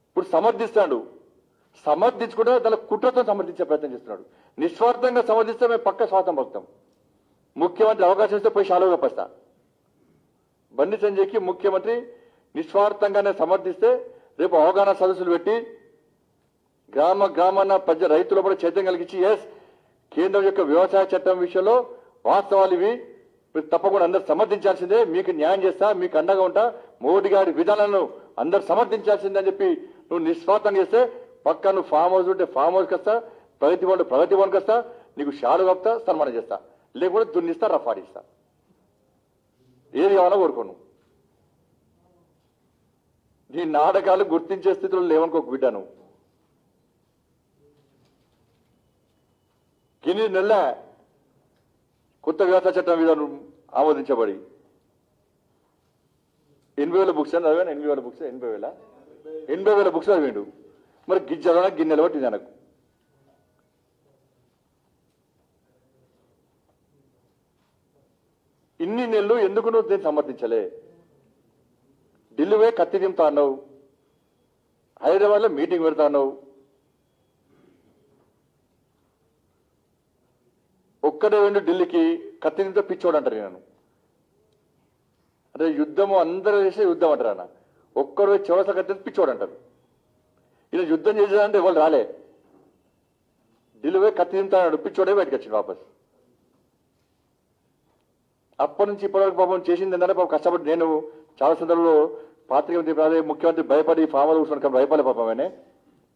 ఇప్పుడు సమర్థిస్తాడు, సమర్థించుకుంటే దాని కుట్రతో సమర్థించే ప్రయత్నం చేస్తున్నాడు. నిస్వార్థంగా సమర్థిస్తే మేము పక్క స్వార్థం పలుకుతాం. ముఖ్యమంత్రి అవకాశం ఇస్తే పోయి షాలుగా పస్తా. బండి సంజయ్కి ముఖ్యమంత్రి నిస్వార్థంగానే సమర్థిస్తే రేపు అవగాహన సదస్సులు పెట్టి గ్రామాన రైతుల కూడా చైతన్యం కలిగించి ఎస్ కేంద్రం యొక్క వ్యవసాయ చట్టం విషయంలో వాస్తవాలు ఇవి, మీరు తప్పకుండా అందరు సమర్థించాల్సిందే, మీకు న్యాయం చేస్తా, మీకు అండగా ఉంటా, మోడీ గారి విధానాలను అందరు సమర్థించాల్సిందే అని చెప్పి నువ్వు నిస్వార్థం చేస్తే పక్క నువ్వు ఫామ్ హౌస్ ఉంటే ఫామ్ హౌస్కి వస్తా, ప్రగతి భవన్కి వస్తా, నీకు షాలు కప్తా, సన్మానం చేస్తా, లేకుంటే దున్నిస్తా, రఫాడిస్తా. ఏది కావాలో కోరుకోను. నీ నాటకాలు గుర్తించే స్థితిలో లేవనుకోక బిడ్డ. నువ్వు గిన్ని నెల కొత్త వ్యవసాయ చట్టం విధానం ఆమోదించబడి 80,000 బుక్స్ అని చదివాను. 80,000 బుక్స్ 80,000 బుక్స్ చదివాడు. మరి గిజ్జల గిన్నెలు పట్టింది నాకు. ఇన్ని నెలలు ఎందుకు నువ్వు దీన్ని సమర్థించలే? ఢిల్లీ కత్తి దింపుతా అన్నావు, హైదరాబాద్లో మీటింగ్ పెడతా అన్నావు. ఒక్కడే వెండు ఢిల్లీకి కత్తి దింపుతో పిచ్చోడు అంటారు. నేను అంటే యుద్ధము అందరూ చేసే యుద్ధం అంటారు. అన్న ఒక్కరు చివరస కత్తి పిచ్చోడు అంటారు. ఇలా యుద్ధం చేసేదంటే ఎవరు రాలే. ఢిల్లీ కత్తి దింపుతాడు, పిచ్చోడే బయటకు వచ్చింది వాపస్. అప్పటి నుంచి ఇప్పటివరకు పాపం చేసింది ఏంటంటే పాపం కష్టపడి నేను చాలా సందర్భంలో పాత్రిక ముఖ్యమంత్రి భయపడి ఫామ్ హౌస్ కూర్చొని భయపడే పాపమనే.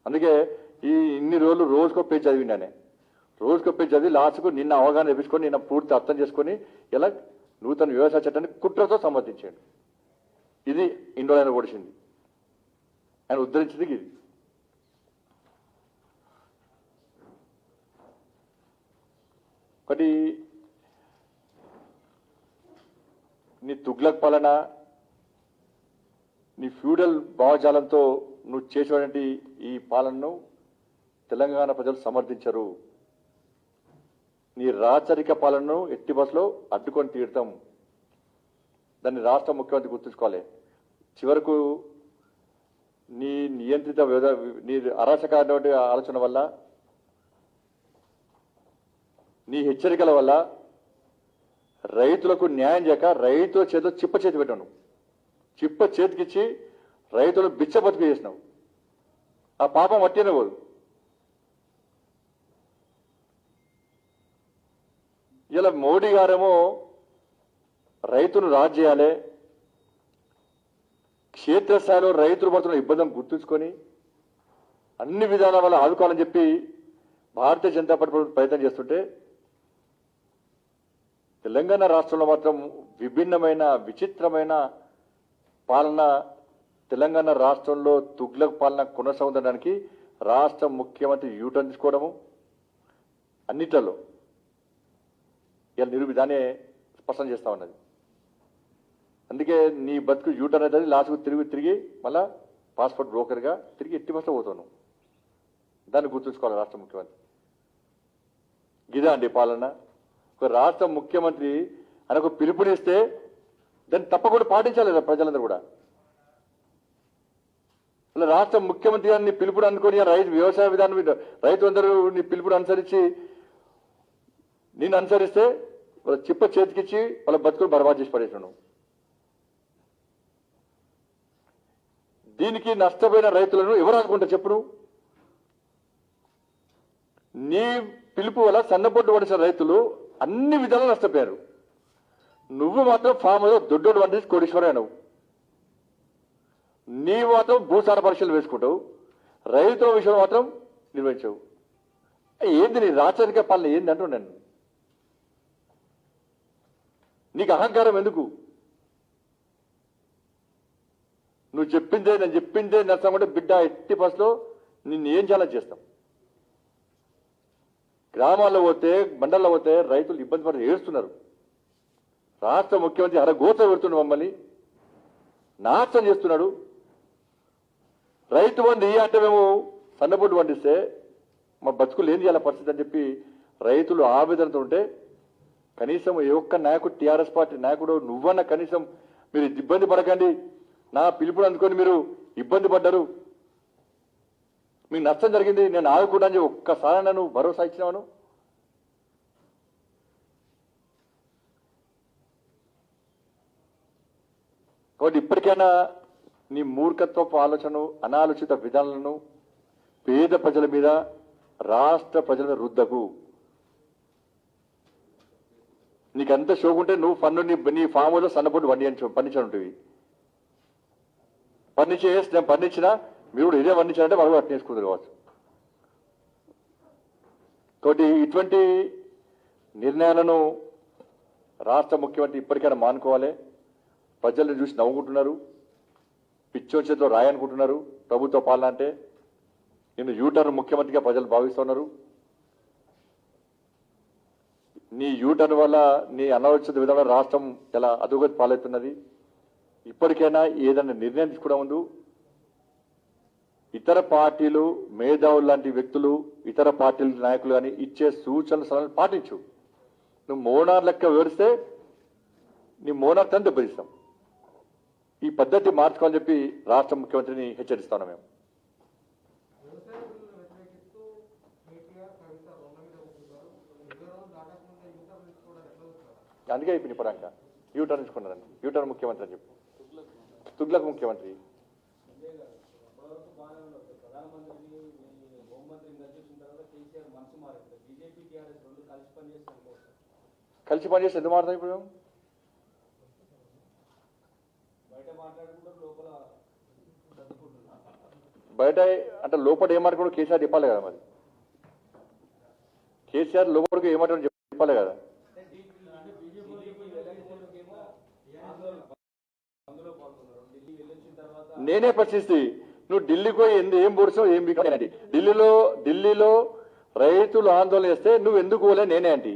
అందుకే ఈ ఇన్ని రోజులు రోజుకో పేజ్ చదివిండానే. రోజుకో పేజ్ చదివి లాస్ట్కు నిన్న అవగాహన తెప్పించుకొని నిన్న పూర్తి అర్థం చేసుకొని ఇలా నూతన వ్యవసాయ చట్టాన్ని కుట్రతో సమర్థించాడు. ఇది ఇండోర్ ఆయన ఓడిచింది, ఆయన ఉద్ధరించింది ఇది. ఒకటి నీ తుగ్లక్ పాలన, నీ ఫ్యూడల్ భావజాలంతో నువ్వు చేసేటువంటి ఈ పాలనను తెలంగాణ ప్రజలు సమర్థించరు. నీ రాచరిక పాలనను ఎట్టి బస్సులో అడ్డుకొని తీరుతాం. దాన్ని రాష్ట్ర ముఖ్యమంత్రి గుర్తుంచుకోవాలి. చివరకు నీ నియంత్రిత నీ అరాచకమైన ఆలోచన వల్ల, నీ హెచ్చరికల వల్ల రైతులకు న్యాయం చేయక రైతుల చేతిలో చిప్ప చేతి పెట్టాను. చిప్ప చేతికిచ్చి రైతులను బిచ్చ బతుకు చేసినావు. ఆ పాపం వట్టినే పోదు. ఇలా మోడీ గారేమో రైతును రాజు చేయాలి, క్షేత్రస్థాయిలో రైతులు పడుతున్న ఇబ్బందులను గుర్తుంచుకొని అన్ని విధాల వల్ల ఆదుకోవాలని చెప్పి భారతీయ జనతా పార్టీ ప్రయత్నం చేస్తుంటే, తెలంగాణ రాష్ట్రంలో మాత్రం విభిన్నమైన విచిత్రమైన పాలన, తెలంగాణ రాష్ట్రంలో తుగ్లక్ పాలన కొనసాగుతుండడానికి రాష్ట్ర ముఖ్యమంత్రి యూటర్న్ తీసుకోవడము అన్నిట్లలో ఇలా నిరూపిదానే స్పష్టం చేస్తా ఉన్నది. అందుకే నీ బతుకు యూటర్న్ అవుతుంది, లాస్ట్కు తిరిగి మళ్ళా పాస్పోర్ట్ బ్రోకర్గా తిరిగి ఎట్టి బస్సులో పోతాను. దాన్ని గుర్తుంచుకోవాలి రాష్ట్ర ముఖ్యమంత్రి. గిదా అండి పాలన. ఒక రాష్ట్ర ముఖ్యమంత్రి ఆయనకు పిలుపునిస్తే దాన్ని తప్పకుండా పాటించాలి ప్రజలందరూ కూడా. అలా రాష్ట్ర ముఖ్యమంత్రి గారిని పిలుపుడు అనుకొని రైతు వ్యవసాయ విధానం రైతులందరూ నీ పిలుపుడు అనుసరించి నేను అనుసరిస్తే వాళ్ళ చిప్ప చేతికిచ్చి వాళ్ళ బతుకులు బర్బాద్ చేసి పడేసాను. దీనికి నష్టపోయిన రైతులను ఎవరు ఆదుకుంటారు చెప్పుడు? నీ పిలుపు వల్ల సన్నపొట్టు పడిన రైతులు అన్ని విధాలు నష్టపోయారు. నువ్వు మాత్రం ఫామ్లో దొడ్డోడు వంటి కోడీశ్వరే నువ్వు. నీ మాత్రం భూసార పరీక్షలు వేసుకుంటావు, రైతుల విషయంలో మాత్రం నిర్వహించవు. ఏంది నీ రాచరిక పాలన ఏంది అంటూ నేను. నీకు అహంకారం ఎందుకు? నువ్వు చెప్పిందే నేను చెప్పిందే నష్టం బిడ్డ ఎట్టి బస్సులో నిన్ను ఏం చేయాలని చేస్తాం. గ్రామాల్లో పోతే మండల్లో పోతే రైతులు ఇబ్బంది పడి ఏడుస్తున్నారు. రాష్ట్ర ముఖ్యమంత్రి అరగోత పెడుతున్నాడు, మమ్మల్ని నాశనం చేస్తున్నాడు. రైతు బంధు అంటే మేము సన్నబొడ్డు పండిస్తే మా బతుకులు ఏం చేయాల పరిస్థితి అని చెప్పి రైతులు ఆవేదనతో ఉంటే కనీసం ఏ ఒక్క నాయకుడు, టీఆర్ఎస్ పార్టీ నాయకుడు నువ్వన్న కనీసం మీరు ఇబ్బంది పడకండి, నా పిలుపుని అందుకొని మీరు ఇబ్బంది పడ్డారు, మీకు నష్టం జరిగింది, నేను ఆదుకుంటా అని ఒక్కసారి నన్ను భరోసా ఇచ్చినాను. కాబట్టి ఇప్పటికైనా నీ మూర్ఖత్వపు ఆలోచన, అనాలోచిత విధానాలను పేద ప్రజల మీద, రాష్ట్ర ప్రజల మీద రుద్దకు. నీకంత షోకుంటే నువ్వు పన్ను నీ ఫామ్లో సన్నపొట్టు పండించనుంటివి. నేను పండించినా మీరు కూడా ఇదే పండించాలంటే వాళ్ళు అట్లా నేర్చుకుంటారు కావచ్చు. కాబట్టి ఇటువంటి నిర్ణయాలను రాష్ట్ర ముఖ్యమంత్రి ఇప్పటికైనా మానుకోవాలి. ప్రజలను చూసి నవ్వుకుంటున్నారు, పిచ్చో చేతిలో రాయనుకుంటున్నారు. ప్రభుత్వ పాలన అంటే నిన్ను యూటర్న్ ముఖ్యమంత్రిగా ప్రజలు భావిస్తున్నారు. నీ యూటర్న్ వల్ల నీ అనాలోచిత విధంగా రాష్ట్రం చాలా అధోగతి పాలవుతున్నది. ఇప్పటికైనా ఏదైనా నిర్ణయం తీసుకోవడం ముందు ఇతర పార్టీలు, మేధావులు లాంటి వ్యక్తులు, ఇతర పార్టీల నాయకులు కానీ ఇచ్చే సూచనలు సలహాలు పాటించు. నువ్వు మోనార్ లెక్క వివరిస్తే నీ మోనార్ తను దెబ్బతీస్తాం. ఈ పద్ధతి మార్చుకోవాలని చెప్పి రాష్ట్ర ముఖ్యమంత్రిని హెచ్చరిస్తాను మేము. అందుకే ఇప్పుడు ఇప్పటిదాకా యూటర్న్ తీసుకున్నారండి. యూటర్న్ ముఖ్యమంత్రి అని చెప్పి తుగ్లక్ ముఖ్యమంత్రి. కలిసి పనిచేసి ఎందుకు మారుతాం ఇప్పుడు? బయట అంటే లోపల ఏమాటో కేసీఆర్ చెప్పాలి కదా మరి. కేసీఆర్ లోపలికి ఏమాటో చెప్పాలి కదా. నేనే ప్రశ్నిస్తే నువ్వు ఢిల్లీకి పోయి ఏం పొడిచావు ఏం బికాంటి. ఢిల్లీలో రైతులు ఆందోళన చేస్తే నువ్వు ఎందుకు పోలే నేనే అంటి.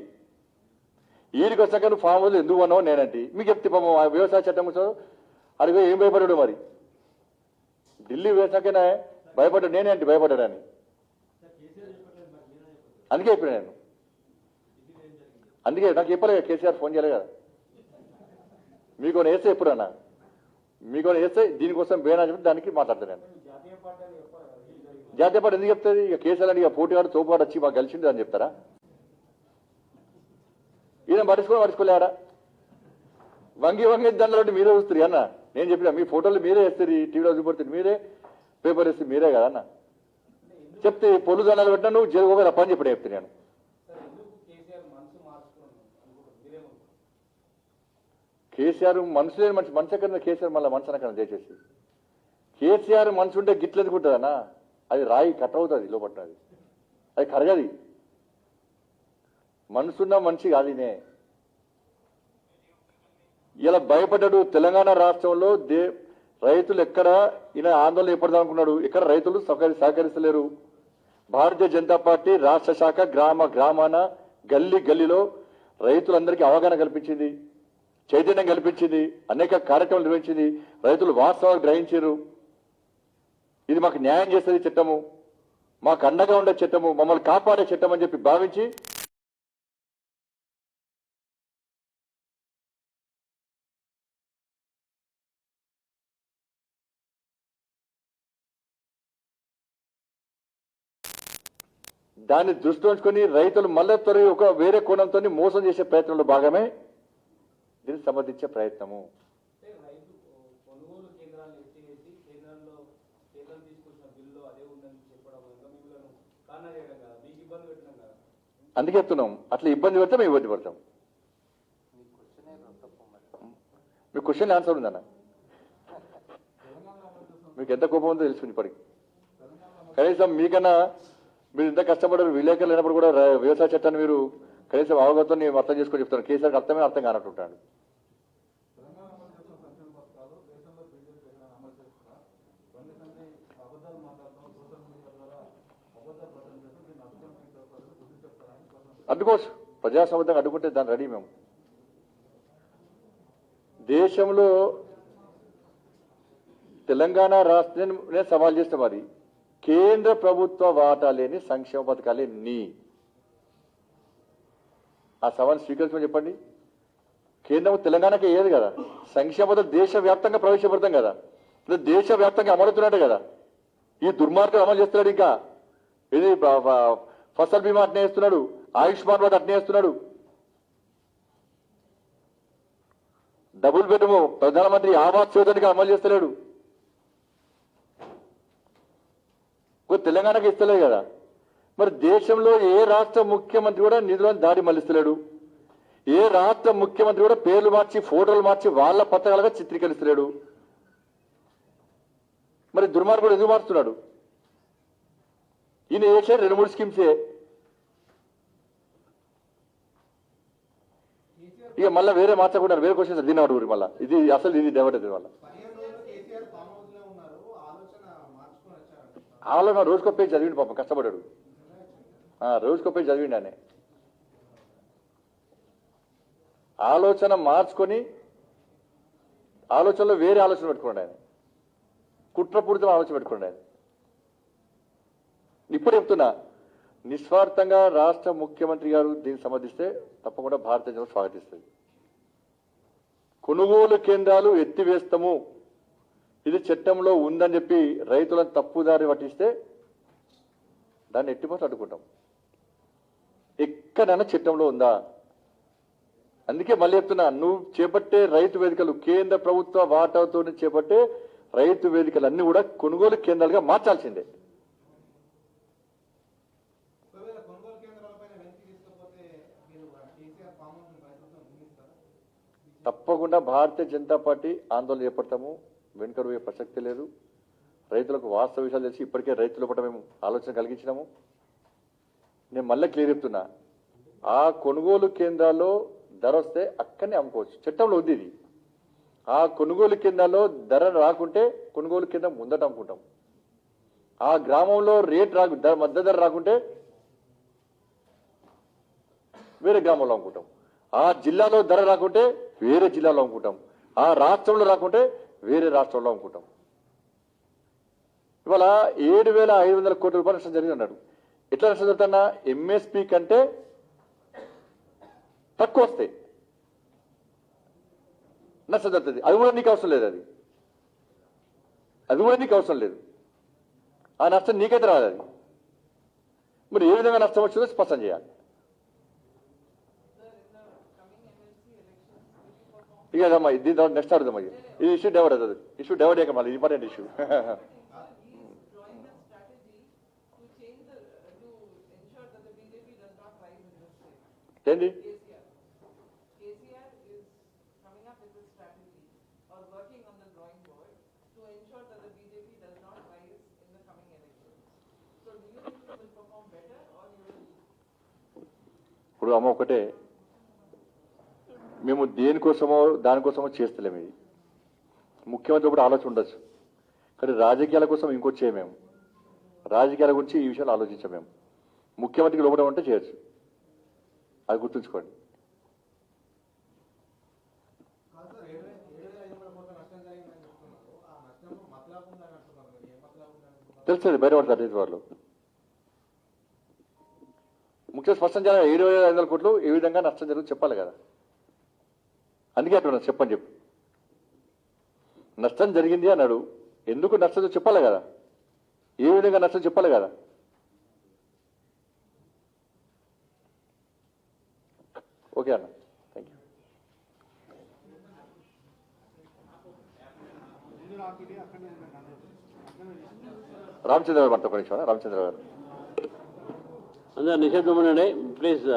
ఈడికి వచ్చాక నువ్వు ఫామ్ హౌస్ ఎందుకు అన్నావు నేనంటి. మీకు చెప్తే పాపం వ్యవసాయ చట్టం అడిగి ఏం భయపడ్డాడు మరి. ఢిల్లీ వేసాకనే భయపడ్డాడు నేనే అంటి భయపడ్డాడని. అందుకే చెప్పిన నేను. అందుకే నాకు చెప్పలేదు కేసీఆర్ ఫోన్ చేయలేదు కదా. మీకు వేస్తే ఎప్పుడన్నా మీకు వేస్తే దీనికోసం బేనా చెప్పి దానికి మాట్లాడతాను నేను. జాతీయ పార్టీ ఎందుకు చెప్తుంది. ఇక కేసీఆర్ అని ఇక పోటీగాడు తోపుగాడు వచ్చి మాకు కలిసింది అని చెప్తారా. ఈయన పట్టించుకోలేడా. వంగి దండలు మీరే చూస్తారు అన్న. నేను చెప్పిన మీ ఫోటోలు మీరే వేస్తారు టీవీలో చూపడుతుంది మీరే పేపర్ వేస్తే మీరే కదా అన్న. చెప్తే పొల్లు దండాలు పెట్టినా నువ్వు జరుగుగా రప్పని చెప్పి చెప్తే నేను. కేసీఆర్ మనసు లేని మనసు ఎక్కడ కేసీఆర్ మళ్ళీ మనసు అనక్కడ దయచేసి. కేసీఆర్ మనసు ఉంటే గిట్లు ఎదుకుంటుందన్నా. అది రాయి కట్ అవుతుంది లోపల. అది కరగది. మనసున్న మనిషి కాదునే. ఇలా భయపడ్డాడు. తెలంగాణ రాష్ట్రంలో రైతులు ఎక్కడ ఈయన ఆందోళన ఎప్పటిదనుకున్నాడు. ఎక్కడ రైతులు సహకరిస్తలేరు. భారతీయ జనతా పార్టీ రాష్ట్ర శాఖ గ్రామాన గల్లీలో రైతులందరికీ అవగాహన కల్పించింది, చైతన్యం కల్పించింది, అనేక కార్యక్రమాలు నిర్వహించింది. రైతులు వాస్తవాలు గ్రహించారు. ఇది మాకు న్యాయం చేసేది చట్టము, మాకు అండగా ఉండే చట్టము, మమ్మల్ని కాపాడే చట్టం అని చెప్పి భావించి దాన్ని దృష్టి ఉంచుకొని రైతులు మళ్ళీ ఒక వేరే కోణంతో మోసం చేసే ప్రయత్నంలో భాగమే దీన్ని సమర్థించే ప్రయత్నము. అందుకే చెప్తున్నాం. అట్లా ఇబ్బంది పెడితే మేము ఇబ్బంది పడతాం. మీ క్వశ్చన్ ఆన్సర్ ఉందన్న. మీకు ఎంత కోపం ఉందో తెలుసుకుని ఇప్పటికి. కనీసం మీకన్నా మీరు ఇంత కష్టపడ్డారు. విలేకరులు అయినప్పుడు కూడా వ్యవసాయ చట్టాన్ని మీరు కనీసం అవగాహనతో నేను అర్థం చేసుకొని చెప్తాను. కేసీఆర్కి అర్థం కానట్టుంటాడు. అడ్డుకోవచ్చు. ప్రజాసంబంధంగా అడ్డుకుంటే దాన్ని రెడీ మేము. దేశంలో తెలంగాణ రాష్ట్రాన్ని సవాల్ చేస్తే మరి కేంద్ర ప్రభుత్వ వాటా లేని సంక్షేమ పథకాలే ఆ సవాల్ స్వీకరించమని చెప్పండి. కేంద్రం తెలంగాణకి ఏది కదా. సంక్షేమ పథకం దేశవ్యాప్తంగా ప్రవేశపెడతాం కదా. దేశవ్యాప్తంగా అమలుతున్నాడు కదా. ఈ దుర్మార్గం అమలు చేస్తున్నాడు. ఇంకా ఇది ఫసల్ బీమా అట్నే చేస్తున్నాడు, ఆయుష్మాన్ భారత్ అట్నే చేస్తున్నాడు. డబుల్ బెడ్రూమ్ ప్రధానమంత్రి ఆవాస్ యోజనగా అమలు చేస్తలేడు. తెలంగాణకి ఇస్తలేదు కదా. మరి దేశంలో ఏ రాష్ట్ర ముఖ్యమంత్రి కూడా నిధులను దారి మళ్లిస్తలేడు. ఏ రాష్ట్ర ముఖ్యమంత్రి కూడా పేర్లు మార్చి ఫోటోలు మార్చి వాళ్ళ పథకాలుగా చిత్రీకరిస్తలేడు. మరి దుర్మార్గుడు ఎందుకు మారుస్తున్నాడు. ఈయన చేసే 2-3 స్కీమ్సే. ఇక మళ్ళీ వేరే మార్చకుండా వేరే క్వశ్చన్స్ దీని అడుగురు. మళ్ళీ ఇది డెవట్ అవుతుంది. మళ్ళీ ఆలోచన రోజుకో పేజ్ చదివిండి పాపం కష్టపడ్డాడు. రోజుకో పేజ్ చదివిండి ఆయన. ఆలోచన మార్చుకొని ఆలోచనలో వేరే ఆలోచన పెట్టుకోండి ఆయన. కుట్రపూరితం ఆలోచన పెట్టుకోండి ఆయన. ఇప్పుడు చెప్తున్నా నిస్వార్థంగా రాష్ట్ర ముఖ్యమంత్రి గారు దీన్ని సమర్థిస్తే తప్పకుండా భారతీయ జనతా స్వాగతిస్తుంది. కొనుగోలు కేంద్రాలు ఎత్తివేస్తాము, ఇది చట్టంలో ఉందని చెప్పి రైతులను తప్పుదారి పట్టిస్తే దాన్ని ఎట్టిపోతే అడ్డుకుంటాం. ఎక్కడైనా చట్టంలో ఉందా. అందుకే మళ్ళీ చెప్తున్నా, నువ్వు చేపట్టే రైతు వేదికలు కేంద్ర ప్రభుత్వ వాటాతో చేపట్టే రైతు వేదికలు అన్ని కూడా కొనుగోలు కేంద్రాలుగా మార్చాల్సిందే. తప్పకుండా భారతీయ జనతా పార్టీ ఆందోళన చేపడతాము. వెనుకడు ప్రసక్తి లేదు. రైతులకు వాస్తవ విషయాలు తెలిసి ఇప్పటికే రైతుల పట్ల మేము ఆలోచన కలిగించినాము. నేను మళ్ళీ క్లియర్ చెప్తున్నా, ఆ కొనుగోలు కేంద్రాల్లో ధర వస్తే అక్కడనే అమ్ముకోవచ్చు. చట్టంలో ఉంది ఇది. ఆ కొనుగోలు కేంద్రాల్లో ధర రాకుంటే కొనుగోలు కేంద్రం ముందట అమ్ముకుంటాం. ఆ గ్రామంలో రేట్ మద్దతు ధర రాకుంటే వేరే గ్రామంలో అమ్ముకుంటాం. ఆ జిల్లాలో ధర రాకుంటే వేరే జిల్లాలో అమ్ముకుంటాం. ఆ రాష్ట్రంలో రాకుంటే వేరే రాష్ట్రంలో అమ్ముకుంటాం. ఇవాళ 7,500 కోట్ల రూపాయలు నష్టం జరిగింది అన్నాడు. ఎట్లా నష్టం జరుగుతున్నా? ఎంఎస్పీ కంటే తక్కువ వస్తాయి నష్టం జరుగుతుంది. అది కూడా నీకు అవసరం లేదు. అది కూడా నీకు అవసరం లేదు. ఆ నష్టం నీకైతే రాదు. అది మరి ఏ విధంగా నష్టం వచ్చిందో స్పష్టం చేయాలి. ఇక అదమ్మా దీని తర్వాత నెక్స్ట్ అడుగుదాం. ఈ ఇష్యూ డైవర్ట్ అవుతుంది. ఇష్యూ డైవర్ట్ అయ్యాక మళ్ళీ ఇంపార్టెంట్ ఇష్యూ. ఏంటి ఇప్పుడు అమ్మ ఒకటే, మేము దేనికోసమో దానికోసమో చేస్తలేము. ఇది ముఖ్యమంత్రి కూడా ఆలోచన ఉండొచ్చు, కానీ రాజకీయాల కోసం ఇంకోటి చేయం. మేము రాజకీయాల గురించి ఈ విషయాలు ఆలోచించాం. మేము ముఖ్యమంత్రికి లోపల ఉంటే చేయొచ్చు. అది గుర్తుంచుకోండి. తెలుస్తుంది బయటపడతారు రైతు వాళ్ళు. ముఖ్యంగా స్పష్టం చేయాలి. 7,500 కోట్లు ఏ విధంగా నష్టం జరుగుతుంది చెప్పాలి కదా. అందుకే అట్లా చెప్పని చెప్పు. నష్టం జరిగింది అన్నాడు, ఎందుకు నష్టం చెప్పాలి కదా. ఏ విధంగా నష్టం చెప్పాలి కదా. ఓకే అన్న, థ్యాంక్ యూ. రామచంద్ర గారు మనతో కొంచెం. రామచంద్ర గారు అందరూ నిశ్శబ్దం ఉండండి ప్లీజ్.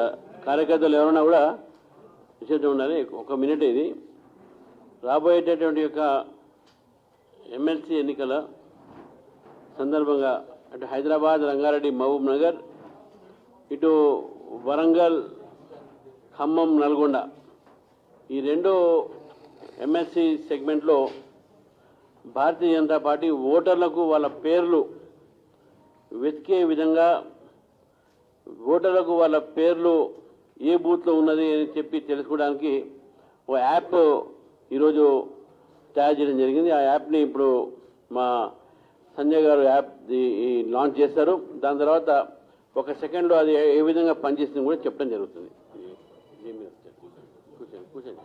కార్యకర్తలు ఎవరైనా కూడా నిశ్శబ్దం ఉండాలి. ఒక మినిట్. ఇది రాబోయేటటువంటి యొక్క ఎమ్మెల్సీ ఎన్నికల సందర్భంగా అటు హైదరాబాద్, రంగారెడ్డి, మహబూబ్ నగర్, ఇటు వరంగల్, ఖమ్మం, నల్గొండ ఈ రెండు ఎమ్మెల్సీ సెగ్మెంట్లో భారతీయ జనతా పార్టీ ఓటర్లకు వాళ్ళ పేర్లు వెతికే విధంగా, ఓటర్లకు వాళ్ళ పేర్లు ఏ బూత్లో ఉన్నది అని చెప్పి తెలుసుకోవడానికి ఓ యాప్ ఈరోజు తయారు చేయడం జరిగింది. ఆ యాప్ని ఇప్పుడు మా సంజయ్ గారు యాప్ లాంచ్ చేస్తారు. దాని తర్వాత ఒక సెకండ్లో అది ఏ విధంగా పనిచేస్తుందని కూడా చెప్పడం జరుగుతుంది. కూర్చోండి కూర్చోండి.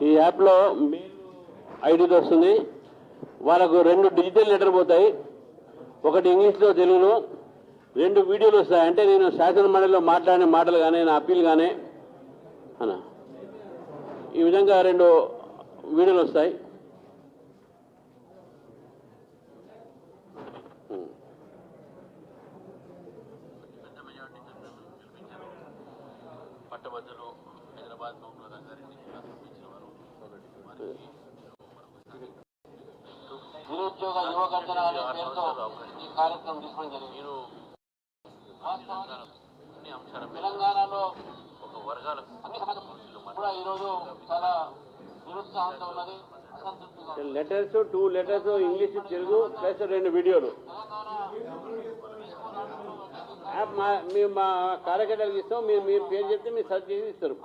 ఈ యాప్లో ఐడితో వస్తుంది. వాళ్ళకు 2 డిజిటల్ లెటర్ పోతాయి, ఒకటి ఇంగ్లీష్లో, తెలుగులో. 2 వీడియోలు వస్తాయి. అంటే నేను శాసన మండలిలో మాట్లాడిన మాటలు కానీ, నా అప్పీల్ కానీ అన్న ఈ విధంగా 2 వీడియోలు వస్తాయి. పట్టభద్రులు హైదరాబాద్ మహబూబ్ రంగారెడ్డి జిల్లా సంబంధించిన వారు నిరుద్యోగ యువగర్జన అనే పేరుతో ఈ కార్యక్రమం తీసుకోవడం జరిగింది. అన్ని అంశాల తెలంగాణలో ఒక వర్గాల అన్ని సమస్యలు కూడా ఈరోజు చాలా నిరుత్సాహంతో ఉన్నది. Letters 2 letters English Telugu plus 2 వీడియోలు యాప్ మేము మా కార్యకర్తలకు ఇస్తాం. మీరు పేరు చెప్తే మీరు సర్చ్ చేసి ఇస్తారు.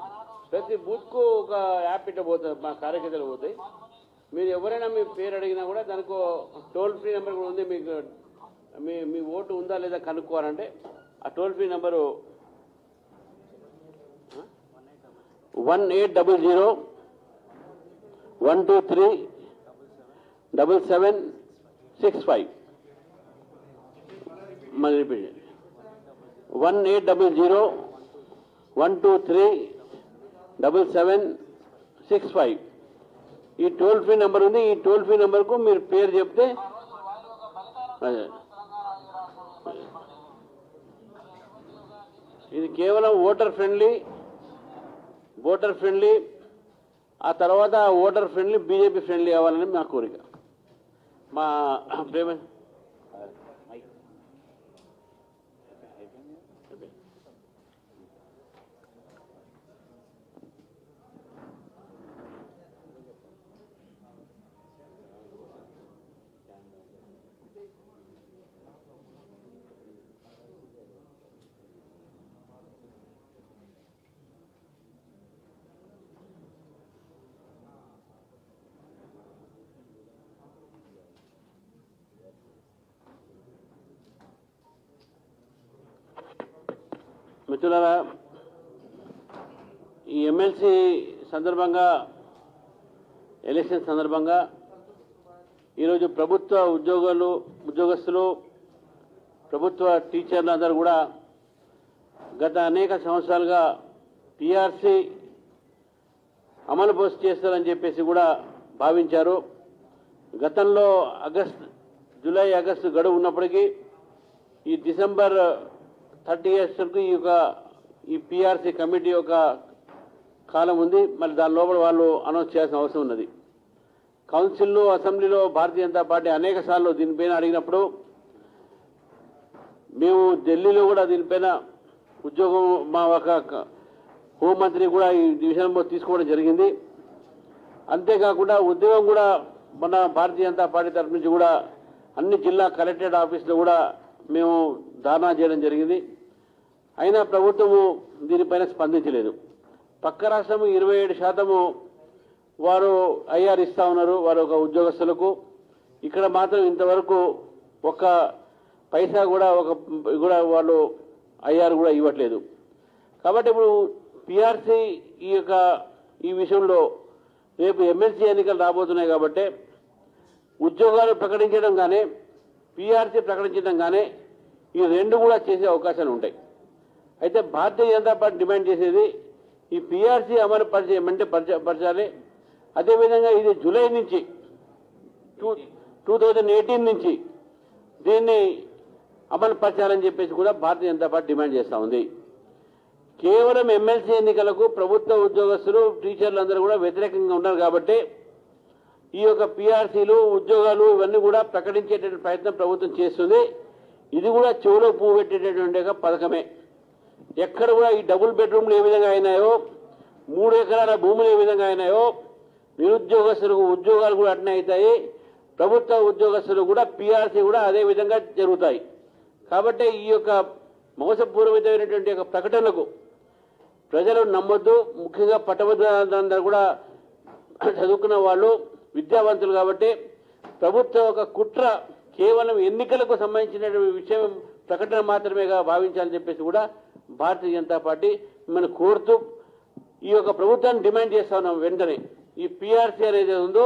ప్రతి బూత్కు ఒక యాప్ ఇట్టబోతుంది, మా కార్యకర్తలు పోతాయి. మీరు ఎవరైనా మీ పేరు అడిగినా కూడా దానికి టోల్ ఫ్రీ నెంబర్ కూడా ఉంది. మీకు మీ ఓటు ఉందా లేదా కనుక్కోవాలంటే ఆ టోల్ ఫ్రీ నెంబరు 1800-123-7765. మళ్ళీ రిపీట్ 1800-123-7765. ఈ టోల్ ఫ్రీ నెంబర్ ఉంది. ఈ టోల్ ఫ్రీ నెంబర్కు మీరు పేరు చెప్తే ఇది కేవలం ఓటర్ ఫ్రెండ్లీ ఆ తర్వాత ఓటర్ ఫ్రెండ్లీ బీజేపీ ఫ్రెండ్లీ అవ్వాలని మా కోరిక. మా ప్రేమ మిత్రులారా, ఈ ఎమ్మెల్సీ సందర్భంగా ఎలక్షన్ సందర్భంగా ఈరోజు ప్రభుత్వ ఉద్యోగస్తులు ప్రభుత్వ టీచర్లు అందరూ కూడా గత అనేక సంవత్సరాలుగా టీఆర్సీ అమలు చేస్తారని చెప్పేసి కూడా భావించారు. గతంలో జూలై ఆగస్టు గడువు ఉన్నప్పటికీ ఈ డిసెంబర్ 30 వరకు ఈ పిఆర్సీ కమిటీ యొక్క కాలం ఉంది. మళ్ళీ దాని లోపల వాళ్ళు అనౌన్స్ చేయాల్సిన అవసరం ఉన్నది. కౌన్సిల్లో అసెంబ్లీలో భారతీయ జనతా పార్టీ అనేక సార్లు దీనిపైన అడిగినప్పుడు మేము ఢిల్లీలో కూడా దీనిపైన ఉద్యోగం మా ఒక హోంమంత్రి కూడా ఈ విషయంలో తీసుకోవడం జరిగింది. అంతేకాకుండా ఉద్యోగం కూడా మన భారతీయ జనతా పార్టీ తరఫు నుంచి కూడా అన్ని జిల్లా కలెక్టరేట్ ఆఫీసులో కూడా మేము ధారణ చేయడం జరిగింది. అయినా ప్రభుత్వము దీనిపైన స్పందించలేదు. పక్క రాష్ట్రం 27% వారు ఐఆర్ ఇస్తా ఉన్నారు వారు ఒక ఉద్యోగస్తులకు. ఇక్కడ మాత్రం ఇంతవరకు ఒక్క పైసా కూడా వాళ్ళు ఐఆర్ కూడా ఇవ్వట్లేదు. కాబట్టి ఇప్పుడు పిఆర్సీ ఈ విషయంలో రేపు ఎమ్మెల్సీ ఎన్నికలు రాబోతున్నాయి కాబట్టి ఉద్యోగాలు ప్రకటించడం కానీ పిఆర్సీ ప్రకటించడం కానీ ఈ రెండు కూడా చేసే అవకాశాలు ఉంటాయి. అయితే భారతీయ జనతా పార్టీ డిమాండ్ చేసేది ఈ పిఆర్సీ అమలు పరచాలి. అదేవిధంగా ఇది జూలై నుంచి 2018 నుంచి దీన్ని అమలు పరచాలని చెప్పేసి కూడా భారతీయ జనతా పార్టీ డిమాండ్ చేస్తూ ఉంది. కేవలం ఎమ్మెల్సీ ఎన్నికలకు ప్రభుత్వ ఉద్యోగస్తులు టీచర్లు అందరూ కూడా వ్యతిరేకంగా ఉన్నారు కాబట్టి ఈ యొక్క పిఆర్సీలు ఉద్యోగాలు ఇవన్నీ కూడా ప్రకటించేటటువంటి ప్రయత్నం ప్రభుత్వం చేస్తుంది. ఇది కూడా చెవులో పువ్వు పెట్టేటటువంటి పథకమే. ఎక్కడ కూడా ఈ డబుల్ బెడ్రూమ్లు ఏ విధంగా అయినాయో 3 ఎకరాల భూములు ఏ విధంగా అయినాయో నిరుద్యోగస్తులకు ఉద్యోగాలు కూడా అట్నే అవుతాయి. ప్రభుత్వ ఉద్యోగస్తులు కూడా పిఆర్సీ కూడా అదే విధంగా జరుగుతాయి. కాబట్టి ఈ యొక్క మోసపూరితమైనటువంటి యొక్క ప్రకటనలకు ప్రజలు నమ్మొద్దు. ముఖ్యంగా పట్టభద్రులందరూ కూడా చదువుకున్న వాళ్ళు విద్యావంతులు కాబట్టి ప్రభుత్వ ఒక కుట్ర కేవలం ఎన్నికలకు సంబంధించిన విషయం ప్రకటన మాత్రమేగా భావించాలని చెప్పేసి కూడా భారతీయ జనతా పార్టీ మిమ్మల్ని కోరుతూ ఈ యొక్క ప్రభుత్వాన్ని డిమాండ్ చేస్తా ఉన్నాం. వెంటనే ఈ పిఆర్సీ అనేది ఉందో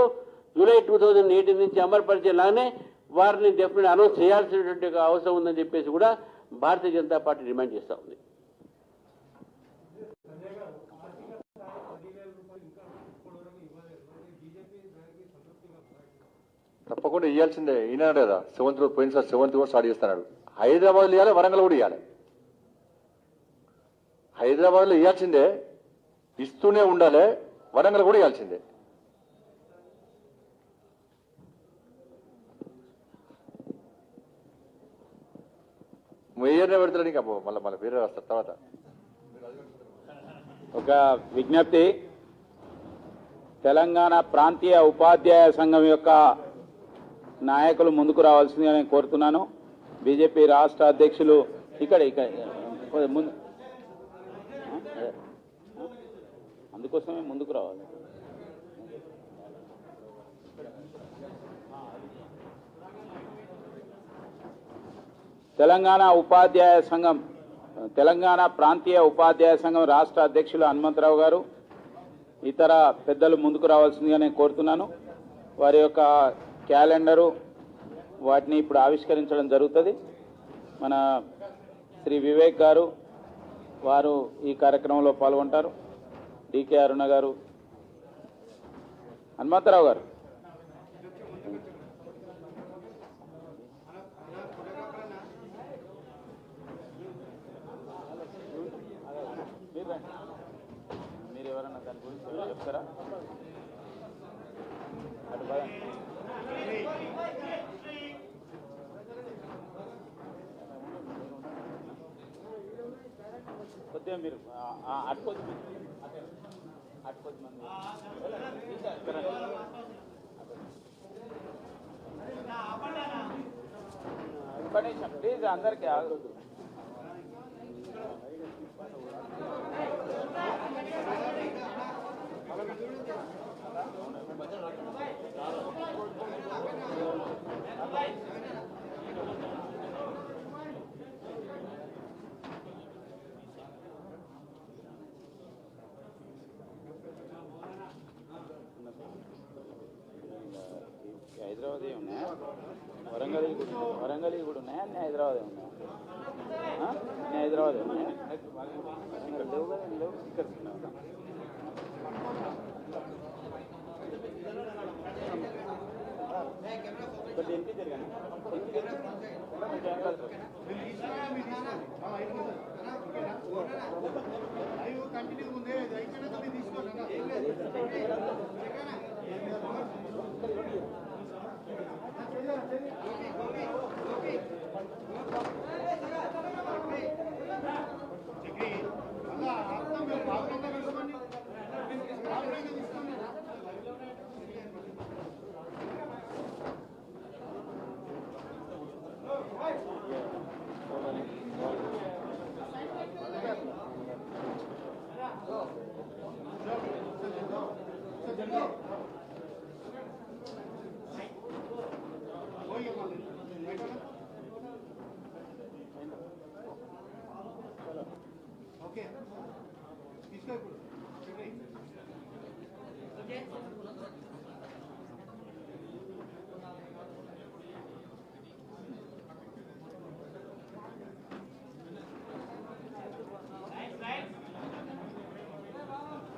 జూలై 2018 నుంచి అమలుపరిచేలాగానే వారిని డెఫినెట్ అనౌన్స్ చేయాల్సినటువంటి అవసరం ఉందని చెప్పేసి కూడా భారతీయ జనతా పార్టీ డిమాండ్ చేస్తూ ఉంది. తప్పకుండా ఇవ్వాల్సిందే. ఈనాడు కదా 7th పోయినసారి 7th కూడా స్టార్ట్ చేస్తున్నాడు. హైదరాబాద్ ఇవ్వాలి, వరంగల్ కూడా ఇవ్వాలి. హైదరాబాద్లో ఇవ్వాల్సిందే, ఇస్తూనే ఉండాలి, వరంగల్ కూడా ఇవ్వాల్సిందే. మేయర్నే పెడతాడు ఇంకా మళ్ళీ వేరే వస్తారు తర్వాత. ఒక విజ్ఞప్తి, తెలంగాణ ప్రాంతీయ ఉపాధ్యాయ సంఘం యొక్క నాయకులు ముందుకు రావాల్సిందిగా నేను కోరుతున్నాను. బీజేపీ రాష్ట్ర అధ్యక్షులు ఇక్కడ ముందు, అందుకోసమే ముందుకు రావాలి. తెలంగాణ ప్రాంతీయ ఉపాధ్యాయ సంఘం రాష్ట్ర అధ్యక్షులు హనుమంతరావు గారు, ఇతర పెద్దలు ముందుకు రావాల్సిందిగా నేను కోరుతున్నాను. వారి యొక్క క్యాలెండరు వాటిని ఇప్పుడు ఆవిష్కరించడం జరుగుతుంది. మన శ్రీ వివేక్ గారు వారు ఈ కార్యక్రమంలో పాల్గొంటారు. డికే అరుణ గారు, హనుమంతరావు గారు. మీరు ఎవరన్నా దాని గురించి చెప్తారా? అటు కొద్దిగా మీరు అటుకొద్ది మంది ప్లీజ్ అందరికీ హైదరాబాద్ ఉన్నాయా? వరంగల్ కూడా ఉన్నాయా? అన్నీ హైదరాబాద్ ఉన్నాయా? అన్నీ హైదరాబాద్ ఉన్నాయా? ఇక్కడ లేవు కదా, లేవు. ఇక్కడ కొద్ది ఎంపీ తిరగాను. ఓకే తీసుకో ఇప్పుడు.